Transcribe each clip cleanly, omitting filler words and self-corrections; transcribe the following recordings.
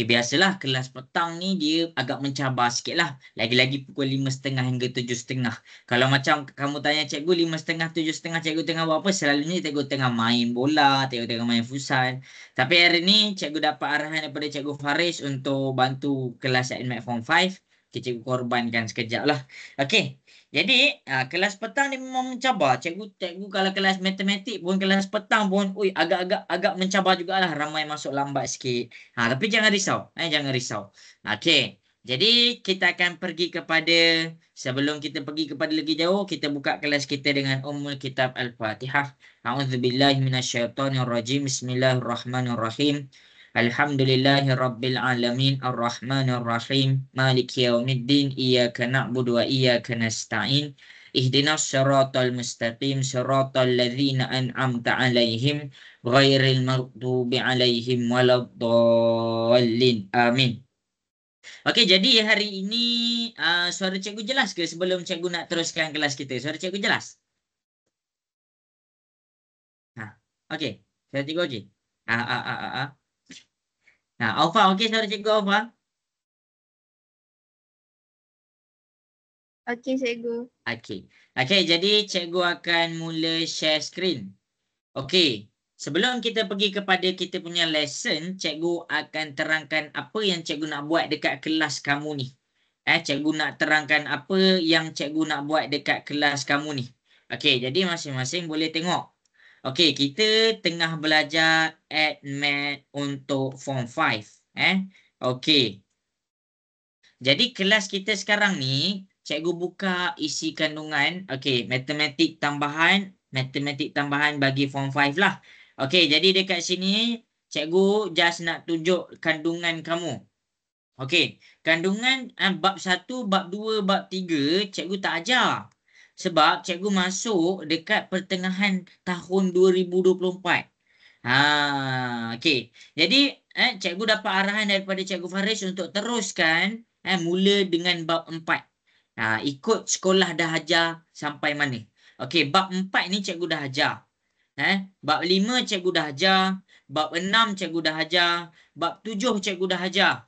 Biasalah kelas petang ni dia agak mencabar sikit lah. Lagi-lagi pukul 5.30 hingga 7.30. Kalau macam kamu tanya cikgu 5.30, 7.30 cikgu tengah buat apa? Selalunya cikgu tengah main bola, cikgu tengah main futsal. Tapi hari ni cikgu dapat arahan daripada cikgu Faris untuk bantu kelas AdMed Form 5. Okay, cikgu korbankan sekejap lah. Okey. Jadi kelas petang ni memang mencabar. Cikgu kalau kelas matematik pun kelas petang pun agak mencabar jugalah, ramai masuk lambat sikit. Tapi jangan risau. Jangan risau. Okey. Jadi kita akan pergi kepada sebelum kita pergi kepada lagi jauh, kita buka kelas kita dengan Ummul Kitab Al-Fatihah. A'udzubillahi minasyaitonirrajim. Bismillahirrahmanirrahim. Alhamdulillahi Rabbil Alamin Ar-Rahmanir Rahim Maliki Yawmiddin Iyyaka na'budu wa iyyaka nasta'in Ihdinas siratal mustaqim Siratal ladzina an'amta 'alaihim ghairil maghdubi 'alaihim waladdallin. Amin. Okey, jadi hari ini suara cikgu jelas ke sebelum cikgu nak teruskan kelas kita? Suara cikgu jelas? Okey. Suara cikgu okey. Aufa, okey suara cikgu Aufa? Okey, cikgu. Okey, jadi cikgu akan mula share screen. Okey, sebelum kita pergi kepada kita punya lesson, cikgu akan terangkan apa yang cikgu nak buat dekat kelas kamu ni. Cikgu nak terangkan apa yang cikgu nak buat dekat kelas kamu ni. Okey, jadi masing-masing boleh tengok. Okey, kita tengah belajar AdMed untuk Form 5. Okey. Jadi kelas kita sekarang ni, cikgu buka isi kandungan. Okey, matematik tambahan bagi Form 5 lah. Okey, jadi dekat sini, cikgu just nak tunjuk kandungan kamu. Okey, kandungan bab 1, bab 2, bab 3, cikgu tak ajar. Sebab cikgu masuk dekat pertengahan tahun 2024. Okey. Jadi, cikgu dapat arahan daripada cikgu Faris untuk teruskan mula dengan bab 4. Ikut sekolah dah ajar sampai mana. Okey, bab 4 ni cikgu dah ajar. Bab 5 cikgu dah ajar. Bab 6 cikgu dah ajar. Bab 7 cikgu dah ajar.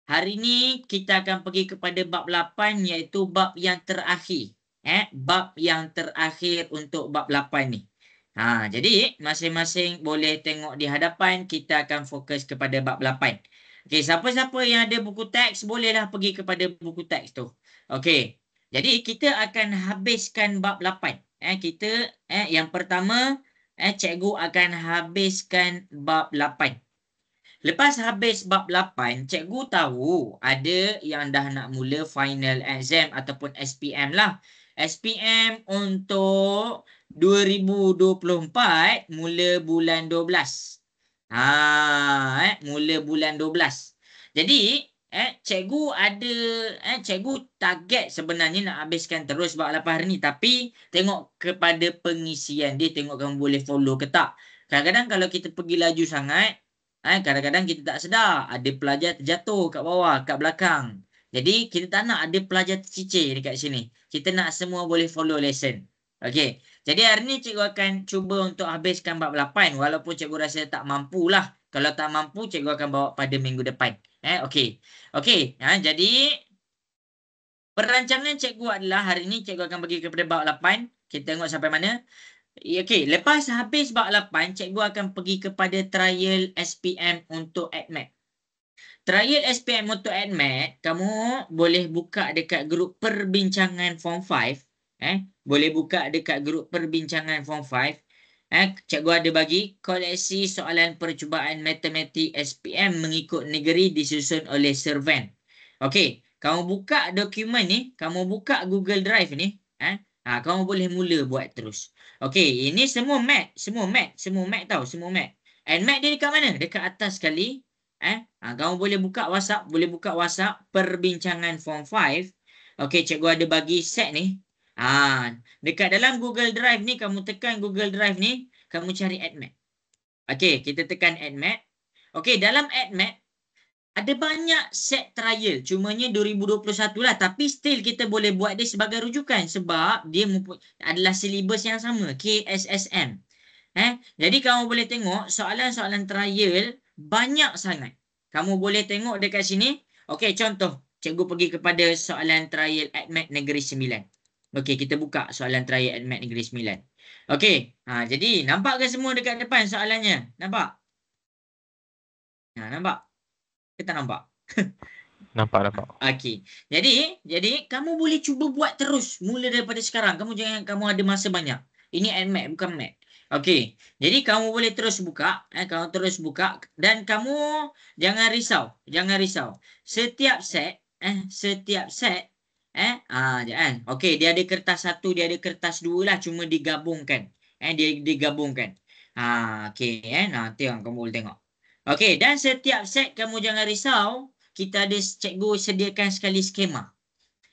Hari ni kita akan pergi kepada bab 8 iaitu bab yang terakhir. Bab yang terakhir untuk bab 8 ni. Jadi masing-masing boleh tengok di hadapan. Kita akan fokus kepada bab 8. Okey, siapa-siapa yang ada buku teks bolehlah pergi kepada buku teks tu. Okey. Jadi kita akan habiskan bab 8. Kita yang pertama cikgu akan habiskan bab 8. Lepas habis bab 8, cikgu tahu ada yang dah nak mula final exam ataupun SPM lah. SPM untuk 2024 mula bulan 12. Mula bulan 12. Jadi, cikgu target sebenarnya nak habiskan terus bab 8 hari ni. Tapi, tengok kepada pengisian dia, tengok kamu boleh follow ke tak. Kadang-kadang kalau kita pergi laju sangat, kadang-kadang kita tak sedar ada pelajar terjatuh kat bawah, kat belakang. Jadi kita tak nak ada pelajar tercicir dekat sini. Kita nak semua boleh follow lesson. Okey. Jadi hari ni cikgu akan cuba untuk habiskan bab 8 walaupun cikgu rasa tak mampulah. Kalau tak mampu cikgu akan bawa pada minggu depan. Okey. Okey. Jadi perancangan cikgu adalah hari ni cikgu akan pergi kepada bab 8. Kita tengok sampai mana. Okey, lepas habis bab 8, cikgu akan pergi kepada trial SPM untuk AdMed. Trial SPM untuk AdMed, kamu boleh buka dekat grup perbincangan Form 5. Boleh buka dekat grup perbincangan Form 5. Cikgu ada bagi koleksi soalan percubaan matematik SPM mengikut negeri disusun oleh Servan. Okey, kamu buka dokumen ni, kamu buka Google Drive ni, kamu boleh mula buat terus. Okey, ini semua mat tau, semua mat. And mat dia dekat mana? Dekat atas sekali. Kamu boleh buka WhatsApp perbincangan Form 5. Okey, cikgu ada bagi set ni. Dekat dalam Google Drive ni, kamu tekan Google Drive ni, kamu cari AdMed. Okey, kita tekan AdMed. Okey, dalam AdMed ada banyak set trial. Cumanya 2021 lah. Tapi still kita boleh buat dia sebagai rujukan. Sebab dia adalah silibus yang sama. KSSM. Jadi kamu boleh tengok soalan-soalan trial banyak sangat. kamu boleh tengok dekat sini. Okey, contoh. Cikgu pergi kepada soalan trial ADMAT Negeri Sembilan. Okey, kita buka soalan trial ADMAT Negeri Sembilan. Okey, jadi nampak ke semua dekat depan soalannya? Nampak? Nampak? Kita nampak? Nampak. Okey. Jadi kamu boleh cuba buat terus mula daripada sekarang. Kamu jangan kamu ada masa banyak. Ini ADMAT bukan MAT. Okey. Jadi kamu boleh terus buka, kamu terus buka dan kamu jangan risau. Jangan risau. Setiap set jangan. Okey, dia ada kertas satu, dia ada kertas dua lah, cuma digabungkan. Dia digabungkan. Okey nanti kamu boleh tengok. Okey, dan setiap set kamu jangan risau. Kita ada cikgu sediakan sekali skema.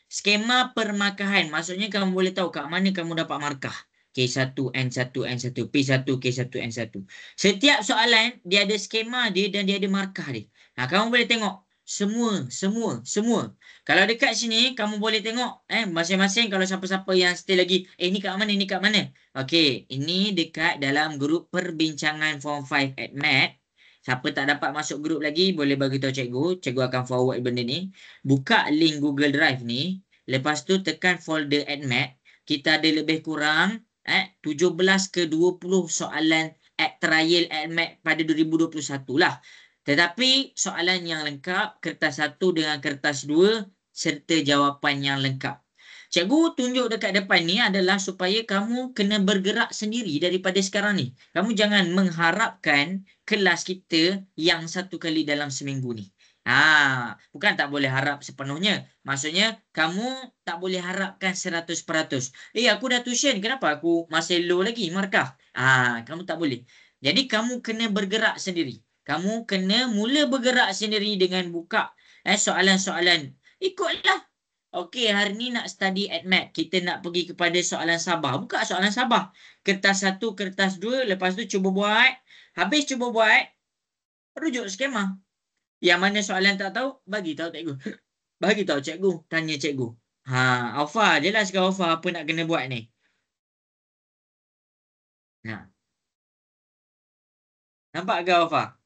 Skema permarkahan. Maksudnya kamu boleh tahu kat mana kamu dapat markah. K1, N1, N1, P1, K1, N1. Setiap soalan, dia ada skema dia dan dia ada markah dia. Kamu boleh tengok. Semua. Kalau dekat sini, kamu boleh tengok. Masing-masing kalau siapa-siapa yang stay lagi. Ni kat mana, ni kat mana. Okey, ini dekat dalam grup perbincangan Form 5 ADMAT. Siapa tak dapat masuk grup lagi, boleh bagi tahu cikgu. Cikgu akan forward benda ni. Buka link Google Drive ni. Lepas tu tekan folder ADMAT. Kita ada lebih kurang 17 ke 20 soalan trial ADMAT pada 2021 lah. Tetapi soalan yang lengkap, kertas 1 dengan kertas 2 serta jawapan yang lengkap. Cikgu tunjuk dekat depan ni adalah supaya kamu kena bergerak sendiri daripada sekarang ni. Kamu jangan mengharapkan kelas kita yang 1 kali dalam seminggu ni. Bukan tak boleh harap sepenuhnya. Maksudnya kamu tak boleh harapkan 100%. Aku dah tuition, kenapa aku masih low lagi markah? Kamu tak boleh. Jadi kamu kena bergerak sendiri. Kamu kena mula bergerak sendiri dengan buka soalan-soalan. Ikutlah. Okey, hari ni nak study ADMAT. Kita nak pergi kepada soalan Sabah. Buka soalan Sabah. Kertas 1, kertas 2. Lepas tu cuba buat. Habis cuba buat, rujuk skema. Yang mana soalan tak tahu, bagi tahu cikgu. Bagi tahu cikgu. Tanya cikgu. Alfa, jelaskan Alfa apa nak kena buat ni. Nampak ke Alfa?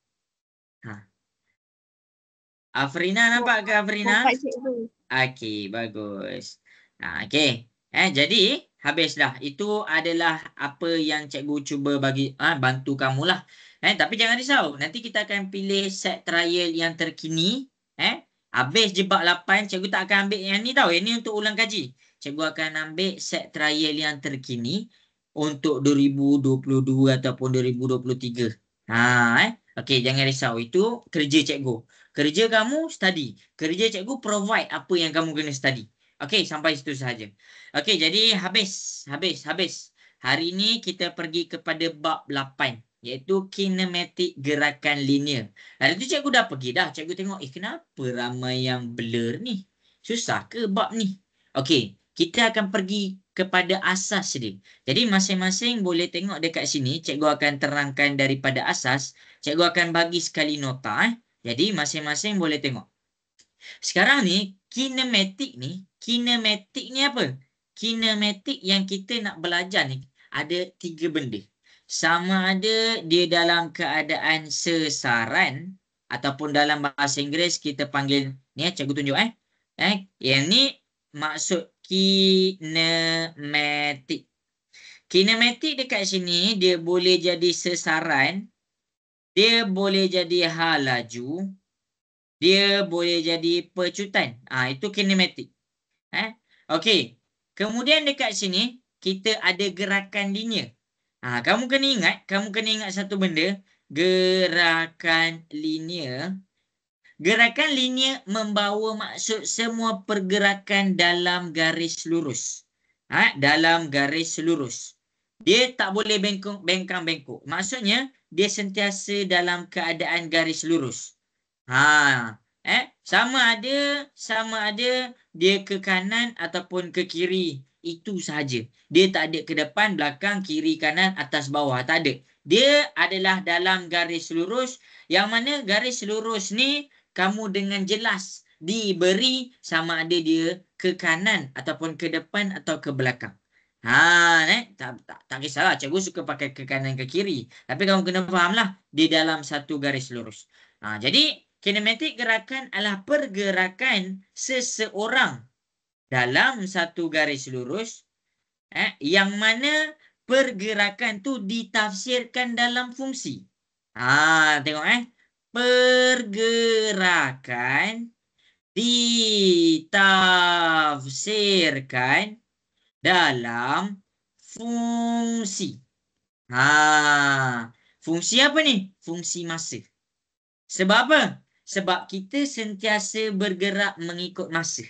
Afrina nampak ke Afrina? Nampak cikgu. Okey, bagus. Okey. Jadi habis dah. Itu adalah apa yang cikgu cuba bagi bantu kamulah. Tapi jangan risau. Nanti kita akan pilih set trial yang terkini. Habis jebak 8, cikgu tak akan ambil yang ni tau. Yang ni untuk ulang kaji. Cikgu akan ambil set trial yang terkini untuk 2022 ataupun 2023. Okey, jangan risau. Itu kerja cikgu. Kerja kamu study. Kerja cikgu provide apa yang kamu kena study. Okey, sampai situ sahaja. Okey, jadi habis. Hari ini kita pergi kepada bab 8. Iaitu kinematik gerakan linear. Hari tu cikgu dah pergi dah. Cikgu tengok, kenapa ramai yang blur ni? Susah ke bab ni? Okey, kita akan pergi kepada asas dia. Jadi masing-masing boleh tengok dekat sini. Cikgu akan terangkan daripada asas. Cikgu akan bagi sekali nota. Jadi masing-masing boleh tengok. Sekarang ni kinematik ni apa? Kinematik yang kita nak belajar ni ada 3 benda. Sama ada dia dalam keadaan sesaran ataupun dalam bahasa Inggeris kita panggil ni cikgu tunjuk yang ni maksud kinematik. Kinematik dekat sini dia boleh jadi sesaran, dia boleh jadi hal laju, dia boleh jadi pecutan. Itu kinematik. Okey. Kemudian dekat sini kita ada gerakan linear. Kamu kena ingat satu benda, gerakan linear. Gerakan linear membawa maksud semua pergerakan dalam garis lurus. Dalam garis lurus. Dia tak boleh bengkang-bengkok. Maksudnya dia sentiasa dalam keadaan garis lurus. Sama ada dia ke kanan ataupun ke kiri. Itu sahaja. Dia tak ada ke depan, belakang, kiri, kanan, atas, bawah. Tak ada. Dia adalah dalam garis lurus. Yang mana garis lurus ni kamu dengan jelas diberi sama ada dia ke kanan ataupun ke depan atau ke belakang. Tak kisahlah. Cikgu suka pakai ke kanan ke kiri. Tapi kamu kena fahamlah. Dia dalam satu garis lurus. Jadi Kinematik gerakan adalah pergerakan seseorang dalam satu garis lurus yang mana pergerakan tu ditafsirkan dalam fungsi. Tengok pergerakan ditafsirkan dalam fungsi. Fungsi apa ni? Fungsi masa. Sebab apa? Sebab kita sentiasa bergerak mengikut masa.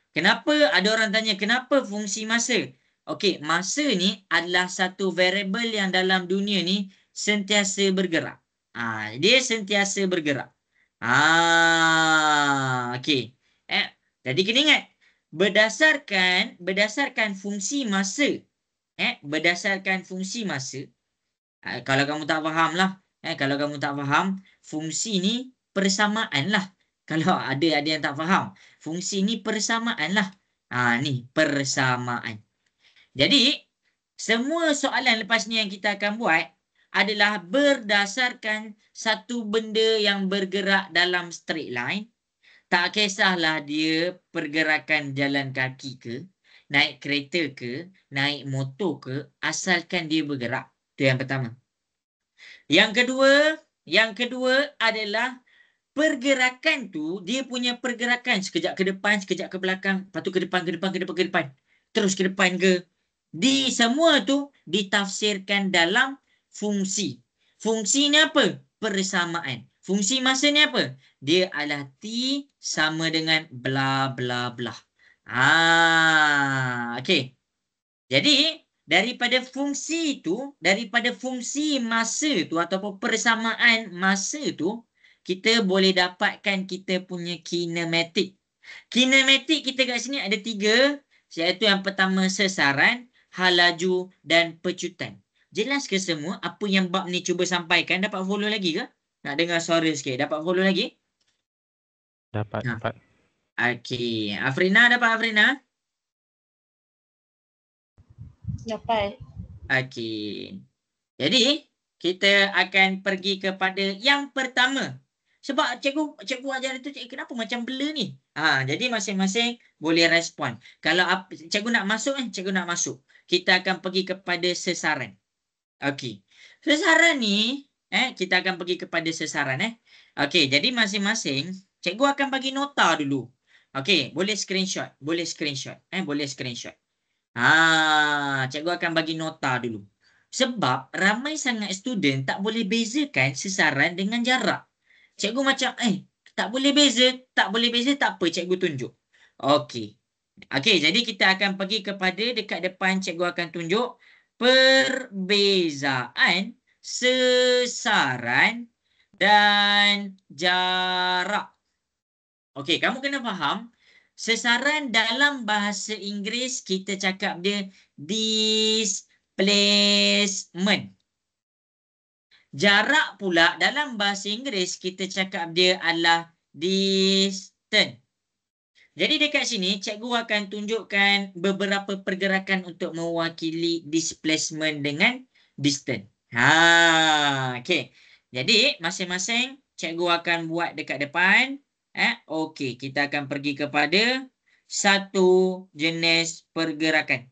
Kenapa ada orang tanya kenapa fungsi masa? Okey, masa ni adalah satu variable yang dalam dunia ni sentiasa bergerak. Dia sentiasa bergerak. Okey. Jadi kena ingat berdasarkan fungsi masa. Berdasarkan fungsi masa. Kalau kamu tak faham lah. Kalau kamu tak faham, fungsi ni persamaan lah. Kalau ada yang tak faham, fungsi ni persamaan lah. Ni persamaan. Jadi, semua soalan lepas ni yang kita akan buat adalah berdasarkan satu benda yang bergerak dalam straight line. Tak kisahlah dia pergerakan jalan kaki ke, naik kereta ke, naik motor ke, asalkan dia bergerak. Itu yang pertama. Yang kedua adalah pergerakan tu, dia punya pergerakan sekejap ke depan, sekejap ke belakang, lepas tu ke depan, terus ke depan ke. Di semua tu ditafsirkan dalam fungsi. Fungsi ni apa? Persamaan. Fungsi masa ni apa? Dia adalah T sama dengan bla bla bla. Okey. Jadi, daripada fungsi masa tu ataupun persamaan masa tu, kita boleh dapatkan kita punya kinematik. Kinematik kita kat sini ada 3, iaitu yang pertama sesaran, hal laju dan pecutan. Jelas ke semua apa yang bab ni cuba sampaikan? Dapat follow lagi ke? Nak dengar suara sikit. Dapat follow lagi? Dapat. Okey. Afrina dapat Afrina? Dapat. Okey. Jadi, kita akan pergi kepada yang pertama. Sebab cikgu ajar itu, kenapa macam blur ni? Jadi masing-masing boleh respon. Kalau cikgu nak masuk, kita akan pergi kepada sesaran. Okey. Sesaran ni, kita akan pergi kepada sesaran. Okey, jadi masing-masing, cikgu akan bagi nota dulu. Okey, boleh screenshot. Cikgu akan bagi nota dulu. Sebab ramai sangat student tak boleh bezakan sesaran dengan jarak. Cikgu macam, tak boleh beza, tak apa, cikgu tunjuk. Okey. Jadi kita akan pergi kepada dekat depan, cikgu akan tunjuk perbezaan sesaran dan jarak. Okey, kamu kena faham, sesaran dalam bahasa Inggeris kita cakap dia displacement. Jarak pula dalam bahasa Inggeris kita cakap dia adalah distance. Jadi dekat sini cikgu akan tunjukkan beberapa pergerakan untuk mewakili displacement dengan distance. Okey. Jadi masing-masing cikgu akan buat dekat depan. Okey, kita akan pergi kepada satu jenis pergerakan.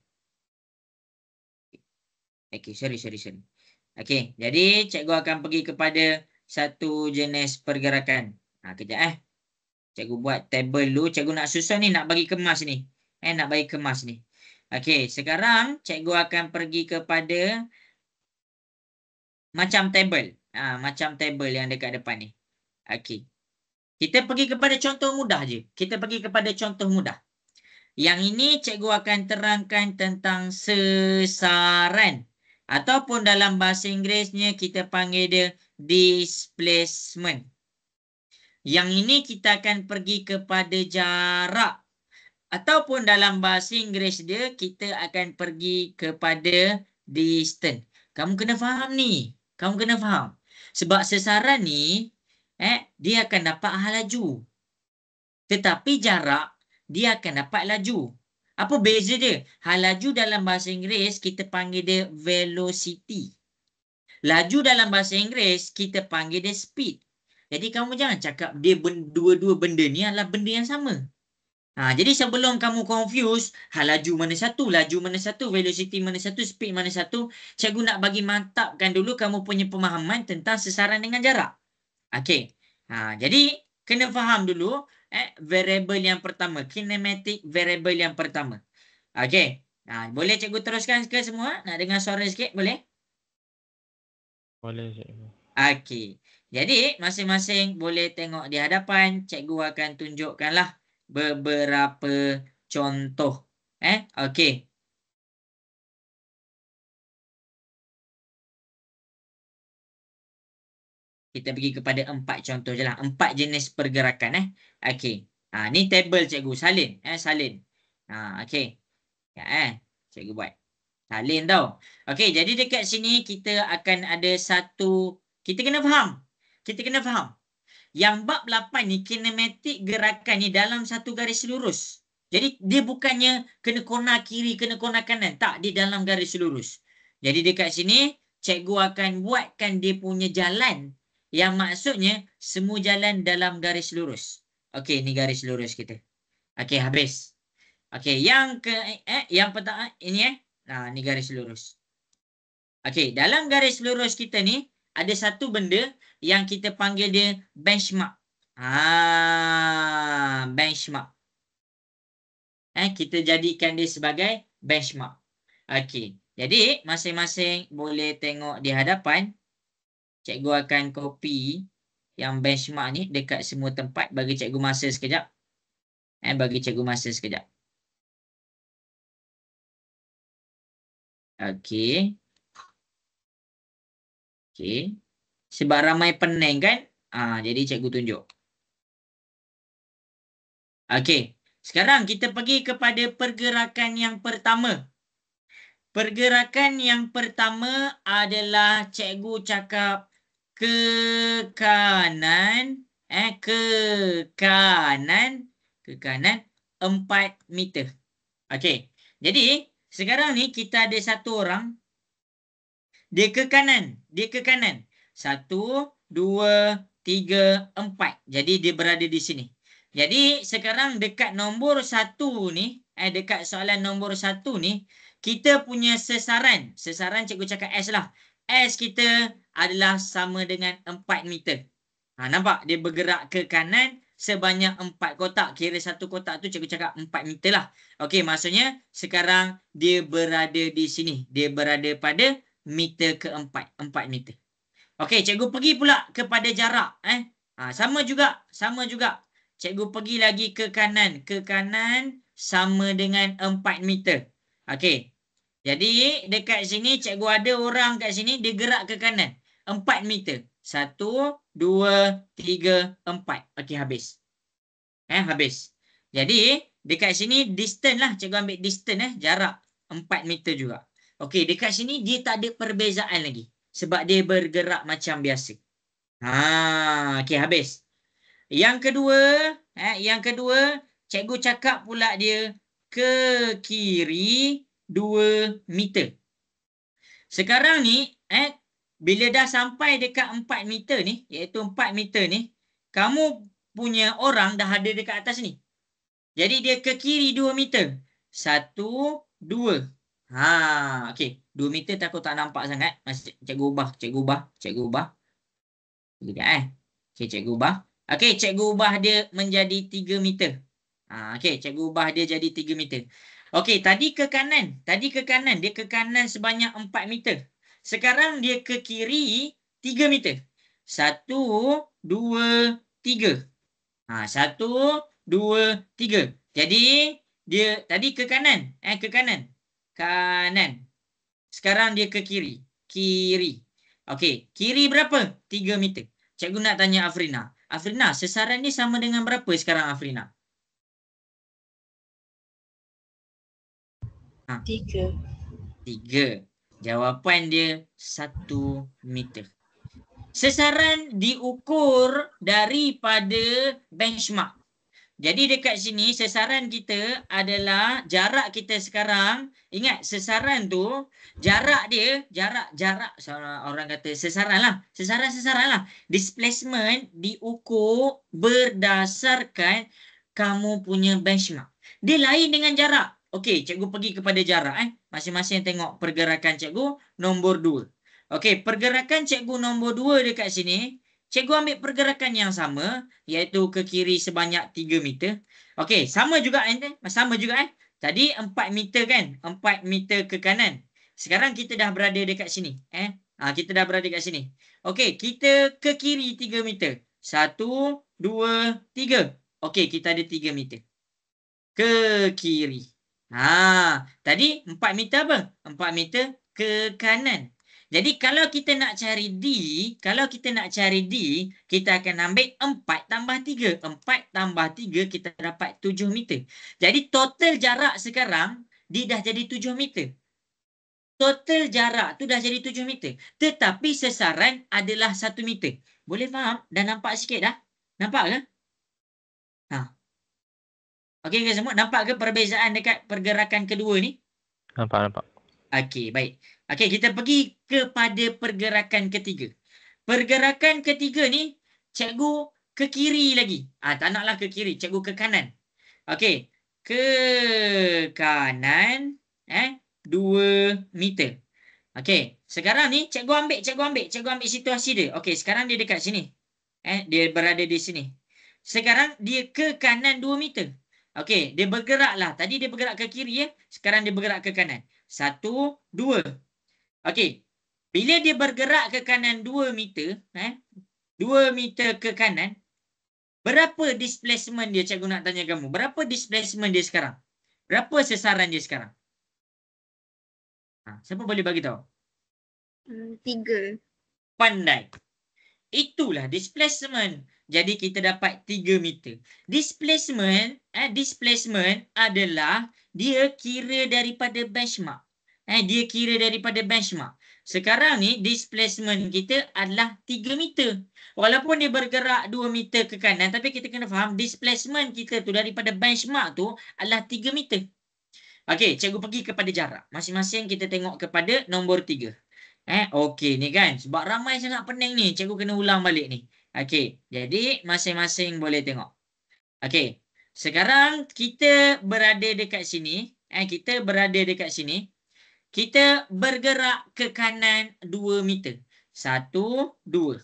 Okey, sorry. Okey, jadi cikgu akan pergi kepada satu jenis pergerakan. Kejap Cikgu buat table dulu. Cikgu nak susun ni, nak bagi kemas ni. Okey, sekarang cikgu akan pergi kepada macam table. Macam table yang dekat depan ni. Okey. Kita pergi kepada contoh mudah je. Yang ini cikgu akan terangkan tentang sesaran. Ataupun dalam bahasa Inggerisnya kita panggil dia displacement. Yang ini kita akan pergi kepada jarak. Ataupun dalam bahasa Inggeris dia kita akan pergi kepada distance. Kamu kena faham ni. Sebab sesaran ni dia akan dapat hal laju. Tetapi jarak dia akan dapat laju. Apa beza dia? Hal laju dalam bahasa Inggeris kita panggil dia velocity. Laju dalam bahasa Inggeris kita panggil dia speed. Jadi kamu jangan cakap dia dua-dua benda ni adalah benda yang sama. Jadi sebelum kamu confuse, laju mana satu, velocity mana satu, speed mana satu, cikgu nak bagi mantapkan dulu kamu punya pemahaman tentang sesaran dengan jarak. Okey. Jadi kena faham dulu variable yang pertama, kinematik variable yang pertama. Okey. Boleh cikgu teruskan ke semua? Nak dengar suara sikit boleh? Boleh cikgu. Okey. Jadi masing-masing boleh tengok di hadapan, cikgu akan tunjukkanlah beberapa contoh. Okey. Kita pergi kepada 4 contoh je lah. 4 jenis pergerakan. Okey. Ni table cikgu. Salin. Salin. Okey. Cikgu buat. Salin tau. Okey. Jadi dekat sini kita akan ada satu. Kita kena faham. Yang bab 8 ni kinematik gerakan ni dalam satu garis lurus. Jadi dia bukannya kena kona kiri, kena kona kanan. Tak, dia dalam garis lurus. Jadi dekat sini cikgu akan buatkan dia punya jalan. Yang maksudnya semua jalan dalam garis lurus. Okey, ni garis lurus kita. Okey, habis. Okey, yang pertama ini ni garis lurus. Okey, dalam garis lurus kita ni ada satu benda yang kita panggil dia benchmark. Benchmark. Kita jadikan dia sebagai benchmark. Okey. Jadi masing-masing boleh tengok di hadapan. Cikgu akan copy yang benchmark ni dekat semua tempat. Bagi cikgu masa sekejap. Okey. Sebab ramai pening kan? Jadi cikgu tunjuk. Okey. Sekarang kita pergi kepada pergerakan yang pertama. Pergerakan yang pertama adalah cikgu cakap ke kanan 4 meter. Okey. Jadi sekarang ni kita ada satu orang. Dia ke kanan. 1, 2, 3, 4. Jadi dia berada di sini. Jadi sekarang dekat nombor 1 ni, dekat soalan nombor 1 ni, kita punya sesaran. Sesaran cikgu cakap S lah. S kita adalah sama dengan 4 meter. Nampak? Dia bergerak ke kanan sebanyak 4 kotak. Kira satu kotak tu cikgu cakap 4 meter lah. Okey, maksudnya sekarang dia berada di sini. Dia berada pada meter keempat. 4 meter. Okey, cikgu pergi pula kepada jarak. Sama juga. Cikgu pergi lagi ke kanan. Ke kanan sama dengan 4 meter. Okey. Jadi dekat sini cikgu ada orang kat sini dia gerak ke kanan. 4 meter. 1, 2, 3, 4. Okey, habis. Habis. Jadi dekat sini distance lah. Cikgu ambil distance jarak 4 meter juga. Okey, dekat sini dia tak ada perbezaan lagi. Sebab dia bergerak macam biasa. Okey, habis. Yang kedua, cikgu cakap pula dia ke kiri 2 meter. Sekarang ni, bila dah sampai dekat 4 meter ni, iaitu 4 meter ni, kamu punya orang dah ada dekat atas ni. Jadi dia ke kiri 2 meter. 1, 2. Okey. 2 meter takut tak nampak sangat. Cikgu ubah. Sekejap. Okey, cikgu ubah. Okey, cikgu ubah dia menjadi 3 meter. Okey, cikgu ubah dia jadi 3 meter. Okey, tadi ke kanan. Dia ke kanan sebanyak 4 meter. Sekarang dia ke kiri 3 meter. 1, 2, 3. 1, 2, 3. Jadi dia tadi ke kanan. Kanan. Sekarang dia ke kiri. Okey, kiri berapa? 3 meter. Cikgu nak tanya Afrina. Afrina, sesaran ni sama dengan berapa sekarang Afrina? 3. Jawapan dia 1 meter. Sesaran diukur daripada benchmark. Jadi dekat sini sasaran kita adalah jarak kita sekarang. Ingat sasaran tu jarak dia, jarak orang kata sasaran lah. Sasaran lah. Displacement diukur berdasarkan kamu punya benchmark. Dia lain dengan jarak. Okey, cikgu pergi kepada jarak. Masing-masing tengok pergerakan cikgu nombor 2. Okey, pergerakan cikgu nombor 2 dekat sini. Cikgu ambil pergerakan yang sama, iaitu ke kiri sebanyak 3 meter. Okey, sama juga. Sama juga. Tadi 4 meter kan? 4 meter ke kanan. Sekarang kita dah berada dekat sini. Kita dah berada dekat sini. Okey, kita ke kiri 3 meter. 1, 2, 3. Okey, kita ada 3 meter. Ke kiri. Tadi 4 meter apa? 4 meter ke kanan. Jadi kalau kita nak cari D, kita akan ambil 4 tambah 3. 4 tambah 3 kita dapat 7 meter. Jadi total jarak sekarang dia dah jadi 7 meter. Total jarak tu dah jadi 7 meter. Tetapi sasaran adalah 1 meter. Boleh faham? Dah nampak sikit dah? Nampak ke? Okey ke semua? Nampak ke perbezaan dekat pergerakan kedua ni? Nampak. Okey, baik. Okey, kita pergi kepada pergerakan ketiga. Pergerakan ketiga ni, cikgu ke kiri lagi. Tak naklah ke kiri, cikgu ke kanan. Okey, ke kanan 2 meter. Okey, sekarang ni cikgu ambil situasi dia. Okey, sekarang dia dekat sini. Dia berada di sini. Sekarang dia ke kanan 2 meter. Okey, dia bergeraklah. Tadi dia bergerak ke kiri ya. Sekarang dia bergerak ke kanan. 1, 2. Okey. Bila dia bergerak ke kanan 2 meter, 2 meter ke kanan, berapa displacement dia, cikgu nak tanya kamu? Berapa displacement dia sekarang? Berapa sasaran dia sekarang? Siapa boleh bagi tahu? 3. Pandai. Itulah displacement. Jadi kita dapat 3 meter. Displacement adalah dia kira daripada benchmark. Dia kira daripada benchmark. Sekarang ni displacement kita adalah 3 meter. Walaupun dia bergerak 2 meter ke kanan, tapi kita kena faham displacement kita tu daripada benchmark tu adalah 3 meter. Okey, cikgu pergi kepada jarak. Masing-masing kita tengok kepada nombor 3. Okey ni kan. Sebab ramai sangat pening ni. Cikgu kena ulang balik ni. Okey. Jadi masing-masing boleh tengok. Okey. Sekarang kita berada dekat sini. Kita bergerak ke kanan 2 meter. 1, 2.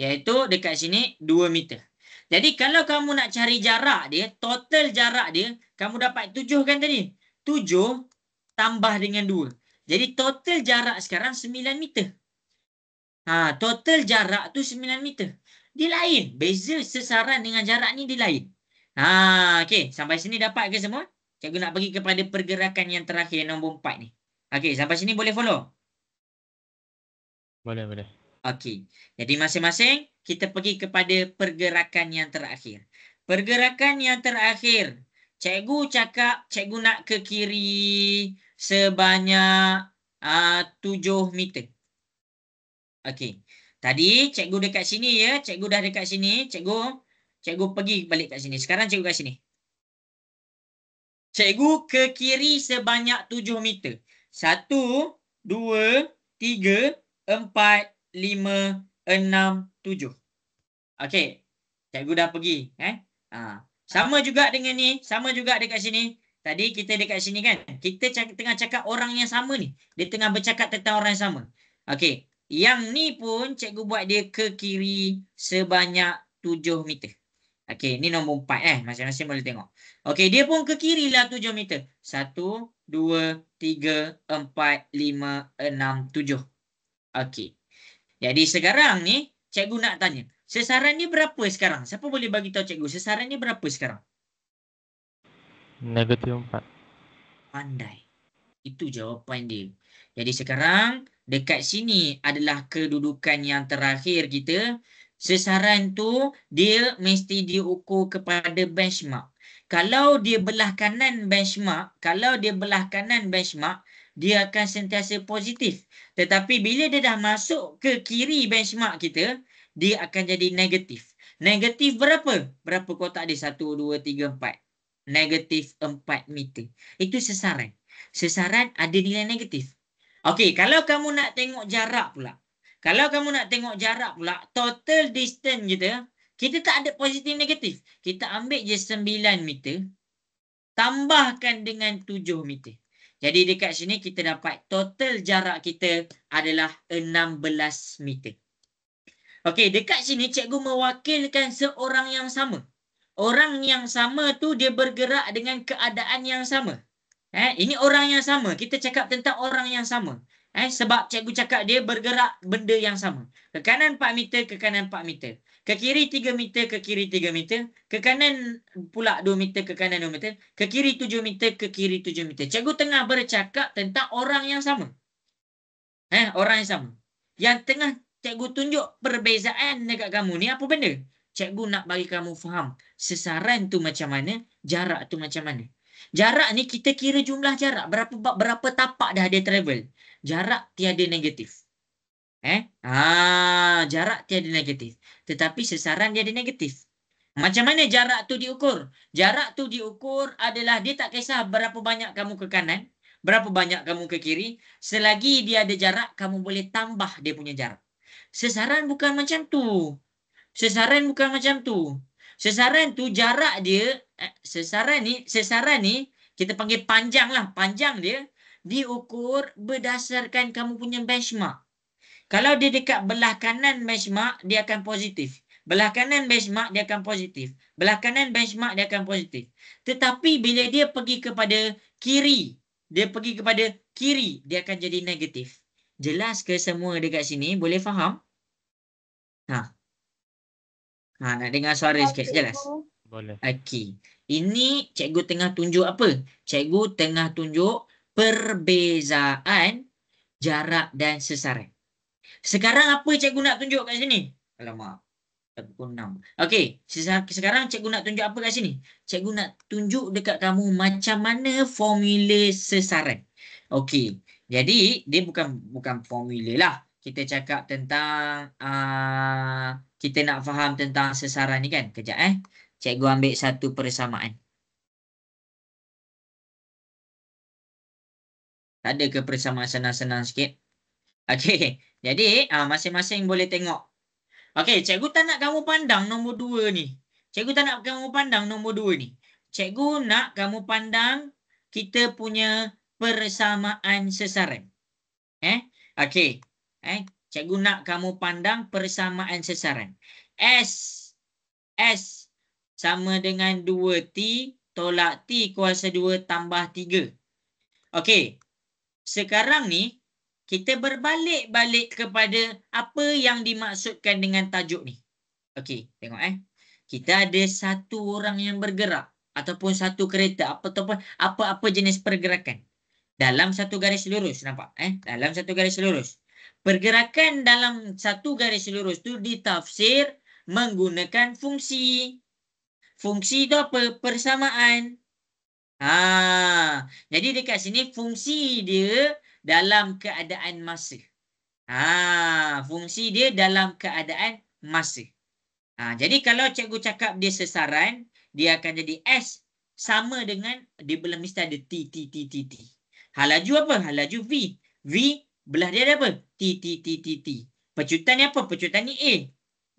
Iaitu dekat sini 2 meter. Jadi kalau kamu nak cari jarak dia, total jarak dia, kamu dapat 7 kan tadi? 7 tambah dengan 2. Jadi total jarak sekarang 9 meter. Total jarak tu 9 meter. Dia lain. Beza sasaran dengan jarak ni dia lain. Okey. Sampai sini dapat ke semua? Cikgu nak pergi kepada pergerakan yang terakhir nombor 4 ni. Okey. Sampai sini boleh follow? Boleh. Okey. Jadi masing-masing kita pergi kepada pergerakan yang terakhir. Pergerakan yang terakhir. Cikgu cakap cikgu nak ke kiri sebanyak 7 meter. Okey. Tadi cikgu dekat sini ya. Cikgu dah dekat sini. Cikgu pergi balik kat sini. Sekarang cikgu kat sini. Cikgu ke kiri sebanyak 7 meter. 1, 2, 3, 4, 5, 6, 7. Okey. Cikgu dah pergi. Sama juga dengan ni. Sama juga dekat sini. Tadi kita dekat sini kan. Kita tengah cakap orang yang sama ni. Dia tengah bercakap tentang orang yang sama. Okey. Yang ni pun cikgu buat dia ke kiri sebanyak 7 meter. Okey. Ni nombor 4 Masing-masing boleh tengok. Okey. Dia pun ke kiri lah 7 meter. 1, 2, 3, 4, 5, 6, 7. Okey. Jadi sekarang ni cikgu nak tanya. Sasaran ni berapa sekarang? Siapa boleh bagi tahu cikgu? Sasaran ni berapa sekarang? -4. Pandai. Itu jawapan dia. Jadi sekarang dekat sini adalah kedudukan yang terakhir kita. Sasaran tu dia mesti diukur kepada benchmark. Kalau dia belah kanan benchmark, dia akan sentiasa positif. Tetapi bila dia dah masuk ke kiri benchmark kita, dia akan jadi negatif. Negatif berapa? Berapa kotak dia? 1, 2, 3, 4. Negatif 4 meter. Itu sesaran. Sesaran ada nilai negatif. Okey, kalau kamu nak tengok jarak pula. Kalau kamu nak tengok jarak pula, total distance kita tak ada positif negatif. Kita ambil je 9 meter, tambahkan dengan 7 meter. Jadi dekat sini kita dapat total jarak kita adalah 16 meter. Okey, dekat sini cikgu mewakilkan seorang yang sama. Orang yang sama tu dia bergerak dengan keadaan yang sama. Ini orang yang sama. Kita cakap tentang orang yang sama. Sebab cikgu cakap dia bergerak benda yang sama. Ke kanan 4 meter, ke kanan 4 meter. Ke kiri 3 meter, ke kiri 3 meter. Ke kanan pula 2 meter, ke kanan 2 meter. Ke kiri 7 meter, ke kiri 7 meter. Cikgu tengah bercakap tentang orang yang sama. Orang yang sama. Yang tengah cikgu tunjuk perbezaan dekat kamu ni apa benda? Cikgu nak bagi kamu faham sesaran tu macam mana, jarak tu macam mana. Jarak ni kita kira jumlah jarak. Berapa tapak dah dia travel. Jarak tiada negatif. Jarak tiada negatif. Tetapi sesaran dia ada negatif. Macam mana jarak tu diukur? Jarak tu diukur adalah dia tak kisah berapa banyak kamu ke kanan, berapa banyak kamu ke kiri. Selagi dia ada jarak, kamu boleh tambah dia punya jarak. Sesaran bukan macam tu. Sesaran bukan macam tu. Sesaran tu jarak dia, sesaran ni kita panggil panjang lah. Panjang dia diukur berdasarkan kamu punya benchmark. Kalau dia dekat belah kanan benchmark, dia akan positif. Belah kanan benchmark, dia akan positif. Belah kanan benchmark, dia akan positif. Tetapi bila dia pergi kepada kiri, dia akan jadi negatif. Jelas ke semua dekat sini? Boleh faham? Nak dengar suara sikit, jelas? Boleh. Okey. Ini cikgu tengah tunjuk apa? Cikgu tengah tunjuk perbezaan jarak dan sesaran. Sekarang apa cikgu nak tunjuk kat sini? Alamak. Pukul 6. Okey. Sekarang cikgu nak tunjuk apa kat sini? Cikgu nak tunjuk dekat kamu macam mana formula sesaran. Okey. Jadi, dia bukan formula lah. Kita cakap tentang kita nak faham tentang sesaran ni kan. Kejap Cikgu ambil satu persamaan. Ada ke persamaan senang-senang sikit? Okey. Jadi, masing-masing boleh tengok. Okey, cikgu tak nak kamu pandang nombor 2 ni. Cikgu tak nak kamu pandang nombor 2 ni. Cikgu nak kamu pandang kita punya persamaan sesaran. Okey. Cikgu nak kamu pandang persamaan sesaran. S sama dengan 2T tolak T kuasa 2 tambah 3. Okey. Sekarang ni kita berbalik-balik kepada apa yang dimaksudkan dengan tajuk ni. Okey, tengok Kita ada satu orang yang bergerak ataupun satu kereta ataupun apa-apa jenis pergerakan dalam satu garis lurus, nampak? Dalam satu garis lurus. Pergerakan dalam satu garis lurus tu ditafsir menggunakan fungsi. Fungsi tu apa? Persamaan. Jadi dekat sini fungsi dia dalam keadaan masa. Fungsi dia dalam keadaan masa. Jadi kalau cikgu cakap dia sesaran, dia akan jadi S sama dengan dia belah mesti ada T. Hal laju apa? Hal laju V. V belah dia ada apa? T. Pecutan ni apa? Pecutan ni A.